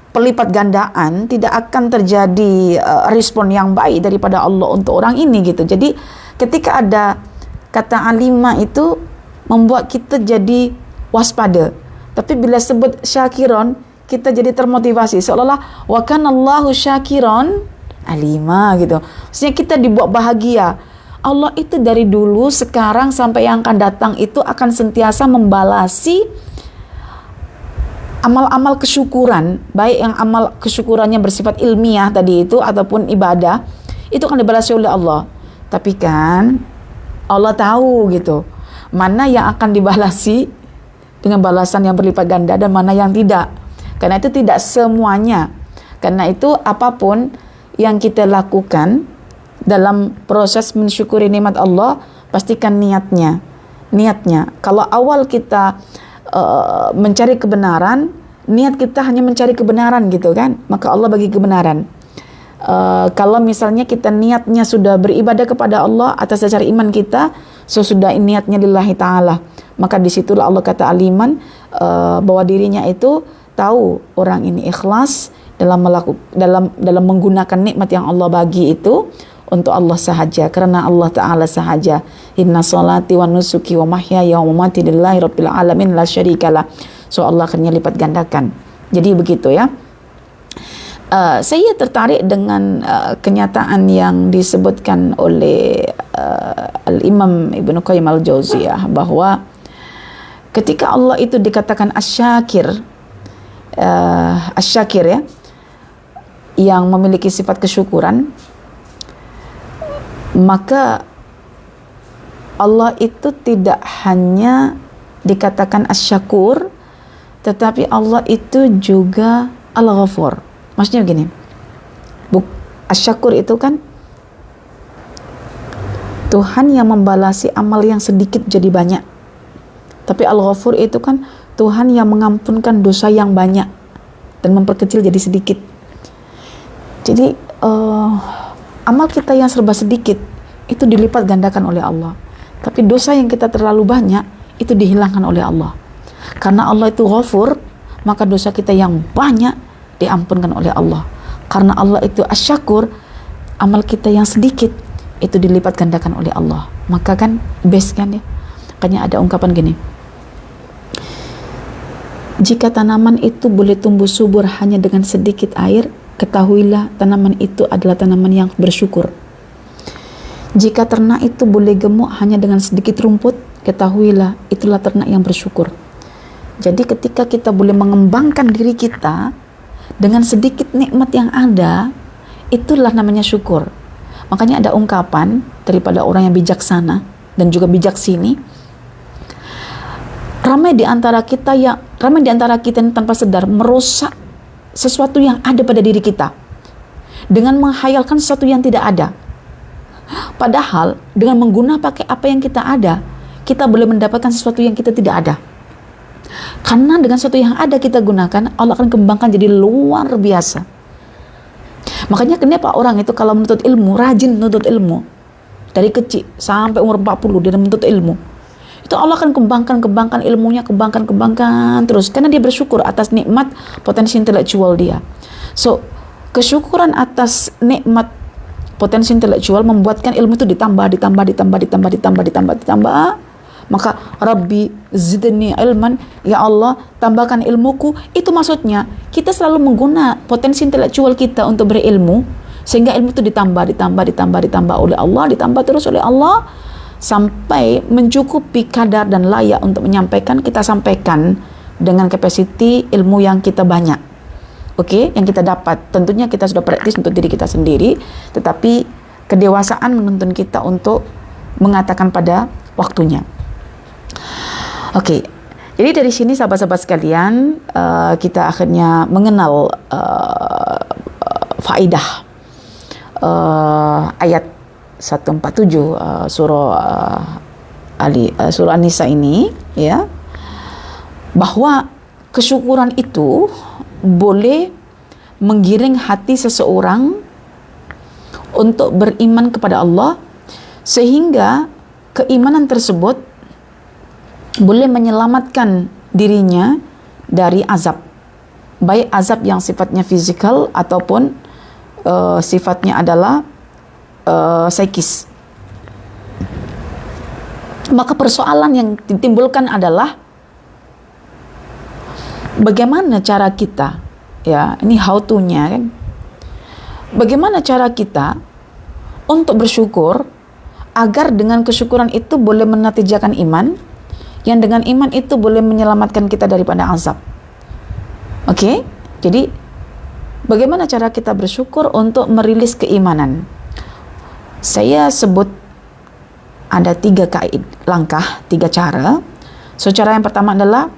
pelipat gandaan, tidak akan terjadi respon yang baik daripada Allah untuk orang ini gitu. Jadi ketika ada kata alimah itu membuat kita jadi waspada. Tapi bila sebut syakiron, kita jadi termotivasi, seolah-olah wa kanallahu syakiron alima gitu. Maksudnya kita dibuat bahagia. Allah itu dari dulu, sekarang sampai yang akan datang itu akan sentiasa membalasi amal-amal kesyukuran, baik yang amal kesyukurannya bersifat ilmiah tadi itu ataupun ibadah, itu akan dibalasi oleh Allah. Tapi kan Allah tahu gitu, mana yang akan dibalasi dengan balasan yang berlipat ganda dan mana yang tidak. Karena itu tidak semuanya. Karena itu apapun yang kita lakukan dalam proses mensyukuri nikmat Allah, pastikan niatnya. Kalau awal kita mencari kebenaran, niat kita hanya mencari kebenaran gitu kan, maka Allah bagi kebenaran. Kalau misalnya kita niatnya sudah beribadah kepada Allah atas dasar iman kita, sudah niatnya lillahi ta'ala, maka disitulah Allah kata aliman, bahwa dirinya itu tahu orang ini ikhlas dalam menggunakan nikmat yang Allah bagi itu untuk Allah sahaja, karena Allah Ta'ala sahaja. Inna salati wa nusuki wa mahyaya wa mamati lillahi rabbil alamin la syarikalah. So Allah akan lipat gandakan. Jadi begitu ya. Saya tertarik dengan kenyataan yang disebutkan oleh Al-Imam Ibnu Qayyim Al-Jauziyah, bahwa ketika Allah itu dikatakan asyakir ya, yang memiliki sifat kesyukuran, maka Allah itu tidak hanya dikatakan asyakur, tetapi Allah itu juga al-ghafur. Maksudnya begini, asyakur itu kan Tuhan yang membalasi amal yang sedikit jadi banyak. Tapi al-ghafur itu kan Tuhan yang mengampunkan dosa yang banyak dan memperkecil jadi sedikit. Jadi amal kita yang serba sedikit itu dilipat gandakan oleh Allah. Tapi dosa yang kita terlalu banyak itu dihilangkan oleh Allah. Karena Allah itu ghafur, maka dosa kita yang banyak diampunkan oleh Allah. Karena Allah itu asyakur, amal kita yang sedikit itu dilipat gandakan oleh Allah. Maka kan best kan ya. Makanya ada ungkapan gini, jika tanaman itu boleh tumbuh subur hanya dengan sedikit air, ketahuilah tanaman itu adalah tanaman yang bersyukur. Jika ternak itu boleh gemuk hanya dengan sedikit rumput, ketahuilah itulah ternak yang bersyukur. Jadi ketika kita boleh mengembangkan diri kita dengan sedikit nikmat yang ada, itulah namanya syukur. Makanya ada ungkapan daripada orang yang bijaksana dan juga bijaksini, ramai di antara kita yang tanpa sadar merusak sesuatu yang ada pada diri kita dengan menghayalkan sesuatu yang tidak ada. Padahal dengan pakai apa yang kita ada, kita boleh mendapatkan sesuatu yang kita tidak ada. Karena dengan sesuatu yang ada kita gunakan, Allah akan kembangkan jadi luar biasa. Makanya kenapa orang itu kalau menuntut ilmu, rajin menuntut ilmu. Dari kecil sampai umur 40 dia menuntut ilmu. Itu Allah akan kembangkan ilmunya, kembangkan terus. Karena dia bersyukur atas nikmat potensi intelektual dia. So, kesyukuran atas nikmat potensi intelektual membuatkan ilmu itu ditambah. Maka Rabbi zidni ilman, ya Allah tambahkan ilmuku. Itu maksudnya kita selalu menggunakan potensi intelektual kita untuk berilmu, sehingga ilmu itu ditambah oleh Allah, ditambah terus oleh Allah, sampai mencukupi kadar dan layak untuk menyampaikan, kita sampaikan dengan kapasiti ilmu yang kita banyak. Okey, yang kita dapat. Tentunya kita sudah praktis untuk diri kita sendiri, tetapi kedewasaan menuntun kita untuk mengatakan pada waktunya. Okey, jadi dari sini sahabat-sahabat sekalian, kita akhirnya mengenal faedah ayat 147 surah An-Nisa ini, ya, bahwa kesyukuran itu boleh menggiring hati seseorang untuk beriman kepada Allah, sehingga keimanan tersebut boleh menyelamatkan dirinya dari azab, baik azab yang sifatnya fizikal ataupun sifatnya adalah psikis. Maka persoalan yang ditimbulkan adalah bagaimana cara kita, ya, ini how to-nya kan. Bagaimana cara kita untuk bersyukur agar dengan kesyukuran itu boleh menatijakan iman, yang dengan iman itu boleh menyelamatkan kita daripada azab. Okey? Jadi bagaimana cara kita bersyukur untuk merilis keimanan? Saya sebut ada 3 langkah, 3 cara. So, cara yang pertama adalah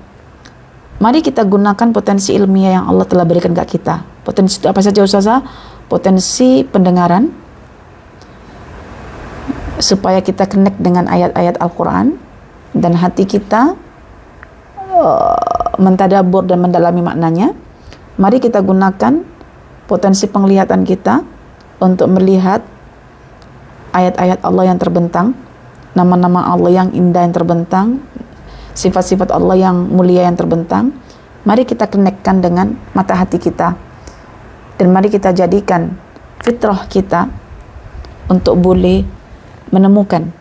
mari kita gunakan potensi ilmiah yang Allah telah berikan kat kita. Potensi itu apa saja Ustazah? Potensi pendengaran, supaya kita connect dengan ayat-ayat Al-Quran dan hati kita mentadabbur dan mendalami maknanya. Mari kita gunakan potensi penglihatan kita untuk melihat ayat-ayat Allah yang terbentang, nama-nama Allah yang indah yang terbentang, sifat-sifat Allah yang mulia yang terbentang. Mari kita connectkan dengan mata hati kita, dan mari kita jadikan fitrah kita untuk boleh menemukan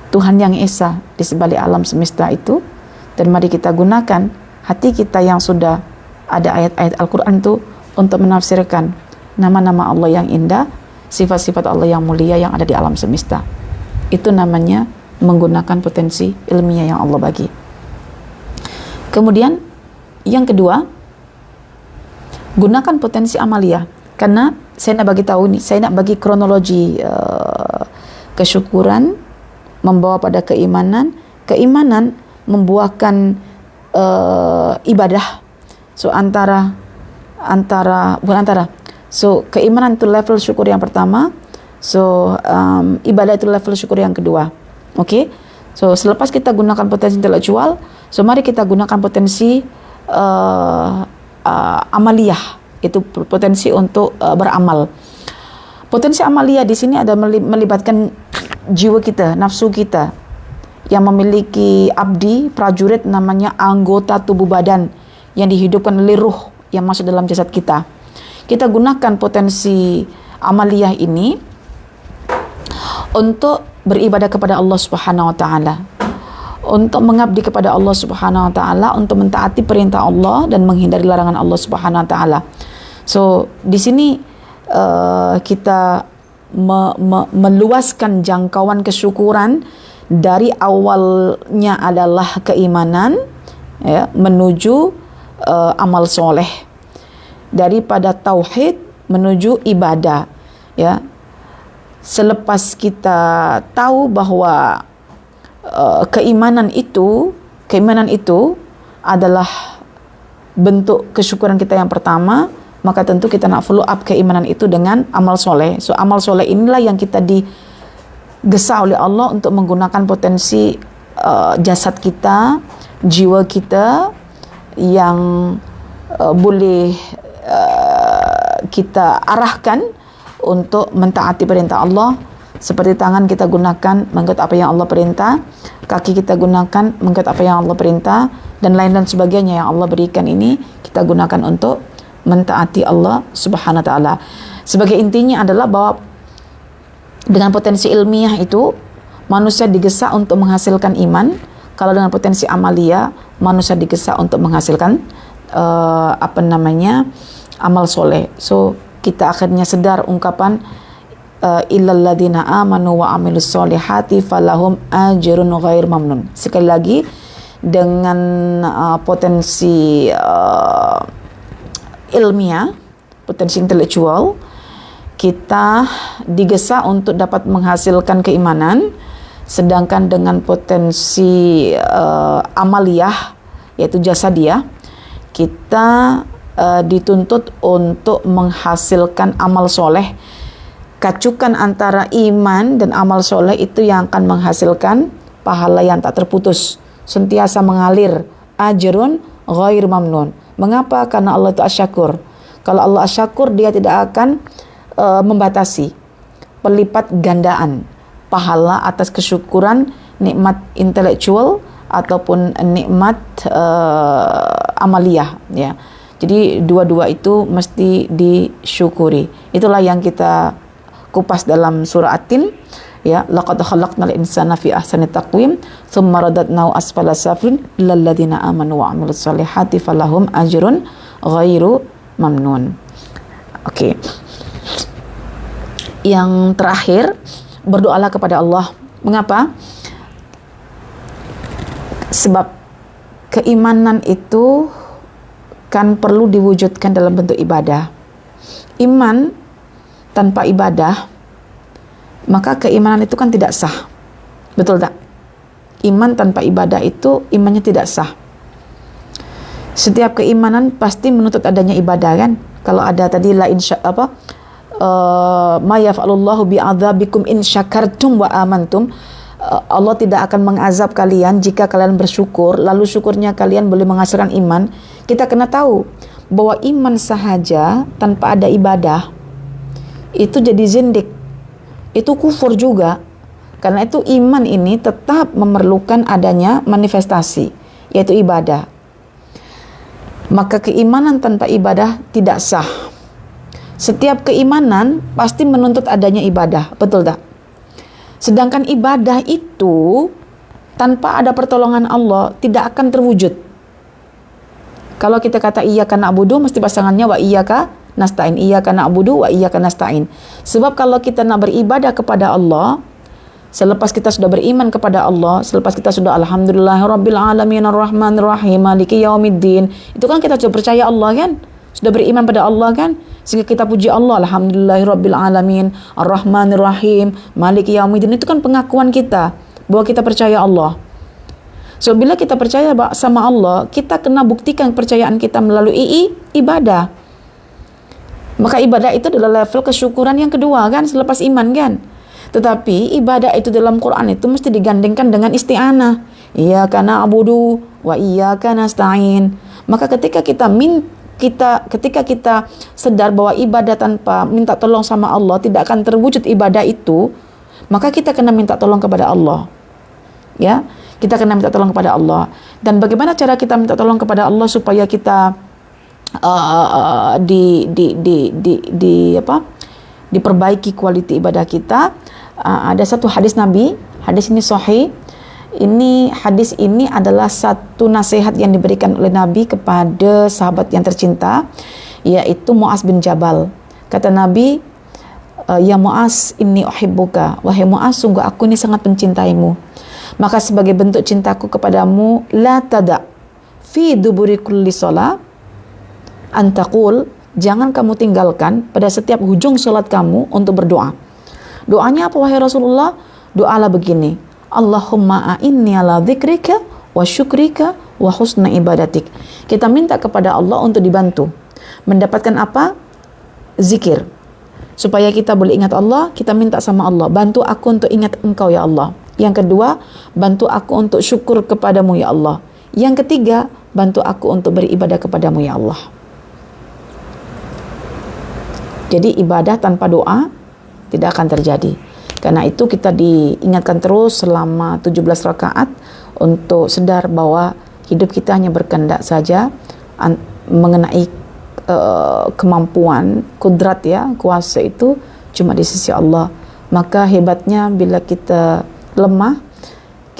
Tuhan yang Esa di sebalik alam semesta itu. Dan mari kita gunakan hati kita yang sudah ada ayat-ayat Al-Quran itu untuk menafsirkan nama-nama Allah yang indah, sifat-sifat Allah yang mulia yang ada di alam semesta. Itu namanya menggunakan potensi ilmiah yang Allah bagi. Kemudian yang kedua, gunakan potensi amalia. Karena saya nak bagi tahu nih, saya nak bagi kronologi kesyukuran membawa pada keimanan, keimanan membuahkan ibadah. So so keimanan itu level syukur yang pertama. So ibadah itu level syukur yang kedua. Okey. So selepas kita gunakan potensi intelektual, so mari kita gunakan potensi amaliyah, itu potensi untuk beramal. Potensi amaliyah di sini ada melibatkan jiwa kita, nafsu kita yang memiliki abdi, prajurit, namanya anggota tubuh badan yang dihidupkan oleh ruh yang masuk dalam jasad kita. Kita gunakan potensi amaliyah ini untuk beribadah kepada Allah Subhanahu wa taala, untuk mengabdi kepada Allah Subhanahu wa taala, untuk mentaati perintah Allah dan menghindari larangan Allah Subhanahu wa taala. So di sini kita meluaskan jangkauan kesyukuran dari awalnya adalah keimanan, ya, menuju amal soleh, daripada tauhid menuju ibadah, ya. Selepas kita tahu bahwa keimanan itu adalah bentuk kesyukuran kita yang pertama, maka tentu kita nak follow up keimanan itu dengan amal soleh. So amal soleh inilah yang kita digesa oleh Allah untuk menggunakan potensi jasad kita, jiwa kita yang boleh kita arahkan untuk mentaati perintah Allah. Seperti tangan kita gunakan mengikut apa yang Allah perintah, kaki kita gunakan mengikut apa yang Allah perintah, dan lain dan sebagainya yang Allah berikan ini kita gunakan untuk mentaati Allah Subhanahu wa taala. Sebagai intinya adalah bahwa dengan potensi ilmiah itu manusia digesa untuk menghasilkan iman. Kalau dengan potensi amalia, manusia digesa untuk menghasilkan amal soleh. So kita akhirnya sedar ungkapan illal ladzina amanu wa amilus solihati falahum ajrun ghair mamnun. Sekali lagi, dengan potensi ilmiah, potensi intelektual, kita digesa untuk dapat menghasilkan keimanan, sedangkan dengan potensi amaliyah, yaitu jasadiah, kita dituntut untuk menghasilkan amal soleh. Kacukan antara iman dan amal soleh itu yang akan menghasilkan pahala yang tak terputus, sentiasa mengalir, ajrun ghair mamnun. Mengapa? Karena Allah itu asyakur. Kalau Allah asyakur, dia tidak akan membatasi pelipat gandaan pahala atas kesyukuran nikmat intelektual ataupun nikmat amaliyah, ya. Jadi dua-dua itu mesti disyukuri. Itulah yang kita kupas dalam surah At-Tin, ya, laqad khalaqnal insana fi ahsani taqwim tsumma radadnahu asfala safilin illal ladzina amanu wa amilus solihati falahum ajrun ghairu mamnun. Oke. Yang terakhir, berdoalah kepada Allah. Mengapa? Sebab keimanan itu kan perlu diwujudkan dalam bentuk ibadah. Iman tanpa ibadah, maka keimanan itu kan tidak sah. Betul tak? Iman tanpa ibadah itu imannya tidak sah. Setiap keimanan pasti menuntut adanya ibadah, kan? Kalau ada tadi la insya ma yaf'alullahu bi'adzabikum in syakartum wa amantum. Allah tidak akan mengazab kalian jika kalian bersyukur, lalu syukurnya kalian boleh menghasilkan iman. Kita kena tahu bahwa iman sahaja tanpa ada ibadah itu jadi zindik, itu kufur juga. Karena itu iman ini tetap memerlukan adanya manifestasi, yaitu ibadah. Maka keimanan tanpa ibadah tidak sah. Setiap keimanan pasti menuntut adanya ibadah, betul tak? Sedangkan ibadah itu tanpa ada pertolongan Allah tidak akan terwujud. Kalau kita kata iyyaka na'budu, mesti pasangannya wa iyyaka nasta'in. Iyyaka na'budu wa iyyaka nasta'in. Sebab kalau kita nak beribadah kepada Allah, selepas kita sudah beriman kepada Allah, selepas kita sudah alhamdulillahirabbil alamin arrahmanir rahim maliki yaumiddin, itu kan kita sudah percaya Allah, kan? Sudah beriman pada Allah, kan? Sehingga kita puji Allah, alhamdulillahirabbil alamin arrahmanir rahim maliki yaumiddin. Itu kan pengakuan kita bahwa kita percaya Allah. So bila kita percaya sama Allah, kita kena buktikan kepercayaan kita melalui ibadah. Maka ibadah itu adalah level kesyukuran yang kedua, kan, selepas iman, kan. Tetapi ibadah itu dalam Quran itu mesti digandengkan dengan isti'anah. Iyyaka na'budu wa iyyaka nasta'in. Maka ketika kita sadar bahwa ibadah tanpa minta tolong sama Allah tidak akan terwujud ibadah itu, maka kita kena minta tolong kepada Allah. Ya, kita kena minta tolong kepada Allah. Dan bagaimana cara kita minta tolong kepada Allah supaya kita diperbaiki kualiti ibadah kita? Ada satu hadis Nabi, hadis ini sahih. Hadis ini adalah satu nasihat yang diberikan oleh Nabi kepada sahabat yang tercinta, yaitu Mu'az bin Jabal. Kata Nabi, ya Mu'az, inni uhibbuka. Wahai Mu'az, sungguh aku ini sangat mencintaimu. Maka sebagai bentuk cintaku kepadamu, la tada fi duburi kulli shalah antaqul, jangan kamu tinggalkan pada setiap hujung salat kamu untuk berdoa. Doanya apa wahai Rasulullah? Doalah begini: Allahumma a'inni ala dzikrika wa syukrika wa husna ibadatik. Kita minta kepada Allah untuk dibantu mendapatkan apa? Zikir. Supaya kita boleh ingat Allah, kita minta sama Allah, bantu aku untuk ingat Engkau ya Allah. Yang kedua, bantu aku untuk syukur kepadamu ya Allah. Yang ketiga, bantu aku untuk beribadah kepadamu ya Allah. Jadi ibadah tanpa doa tidak akan terjadi. Karena itu kita diingatkan terus selama 17 rakaat untuk sadar bahwa hidup kita hanya berkehendak saja mengenai kemampuan, kudrat, ya, kuasa itu cuma di sisi Allah. Maka hebatnya bila kita lemah,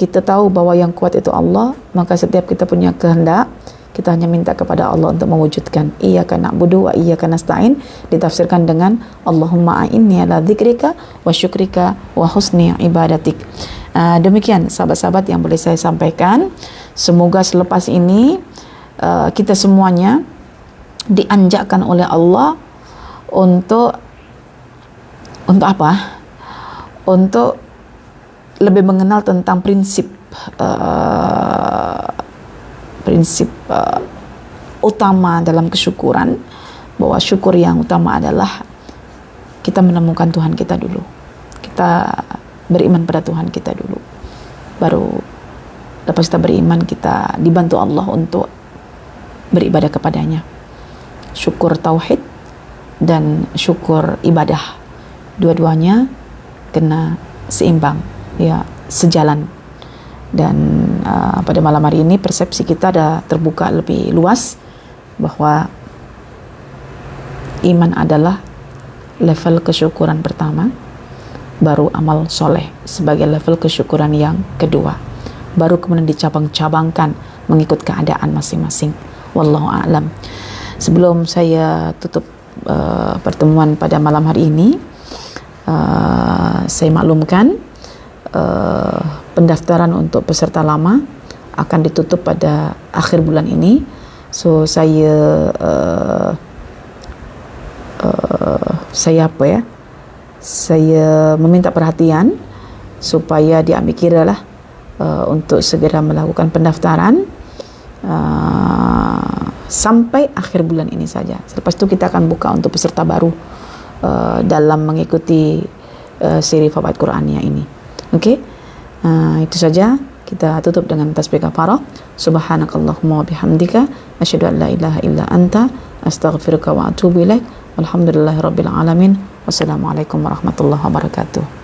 kita tahu bahwa yang kuat itu Allah, maka setiap kita punya kehendak, Kita hanya minta kepada Allah untuk mewujudkan. Iyyaka na'budu wa iyyaka nasta'in ditafsirkan dengan Allahumma a'inni ala dzikrika wa syukrika wa husni ibadatik. Demikian sahabat-sahabat yang boleh saya sampaikan. Semoga selepas ini kita semuanya dianjakkan oleh Allah untuk apa? Untuk lebih mengenal tentang prinsip utama dalam kesyukuran, bahwa syukur yang utama adalah kita menemukan Tuhan kita dulu, kita beriman pada Tuhan kita dulu, baru lepas kita beriman kita dibantu Allah untuk beribadah kepadanya. Syukur tauhid dan syukur ibadah, dua-duanya kena seimbang, ya, sejalan. Dan pada malam hari ini persepsi kita ada terbuka lebih luas bahwa iman adalah level kesyukuran pertama, baru amal soleh sebagai level kesyukuran yang kedua, baru kemudian dicabang-cabangkan mengikut keadaan masing-masing. Wallahu a'lam. Sebelum saya tutup pertemuan pada malam hari ini, saya maklumkan pendaftaran untuk peserta lama akan ditutup pada akhir bulan ini. So saya meminta perhatian supaya diambil kira lah untuk segera melakukan pendaftaran sampai akhir bulan ini saja. Selepas itu kita akan buka untuk peserta baru dalam mengikuti seri Fawaid Qur'aniyah ini. Okey, itu saja. Kita tutup dengan tasbih kafarah. Subhanakallahumma wa bihamdika asyhadu an la ilaha illa anta astaghfiruka wa atubu ilaik. Walhamdulillahirabbil alamin. Wassalamualaikum warahmatullahi wabarakatuh.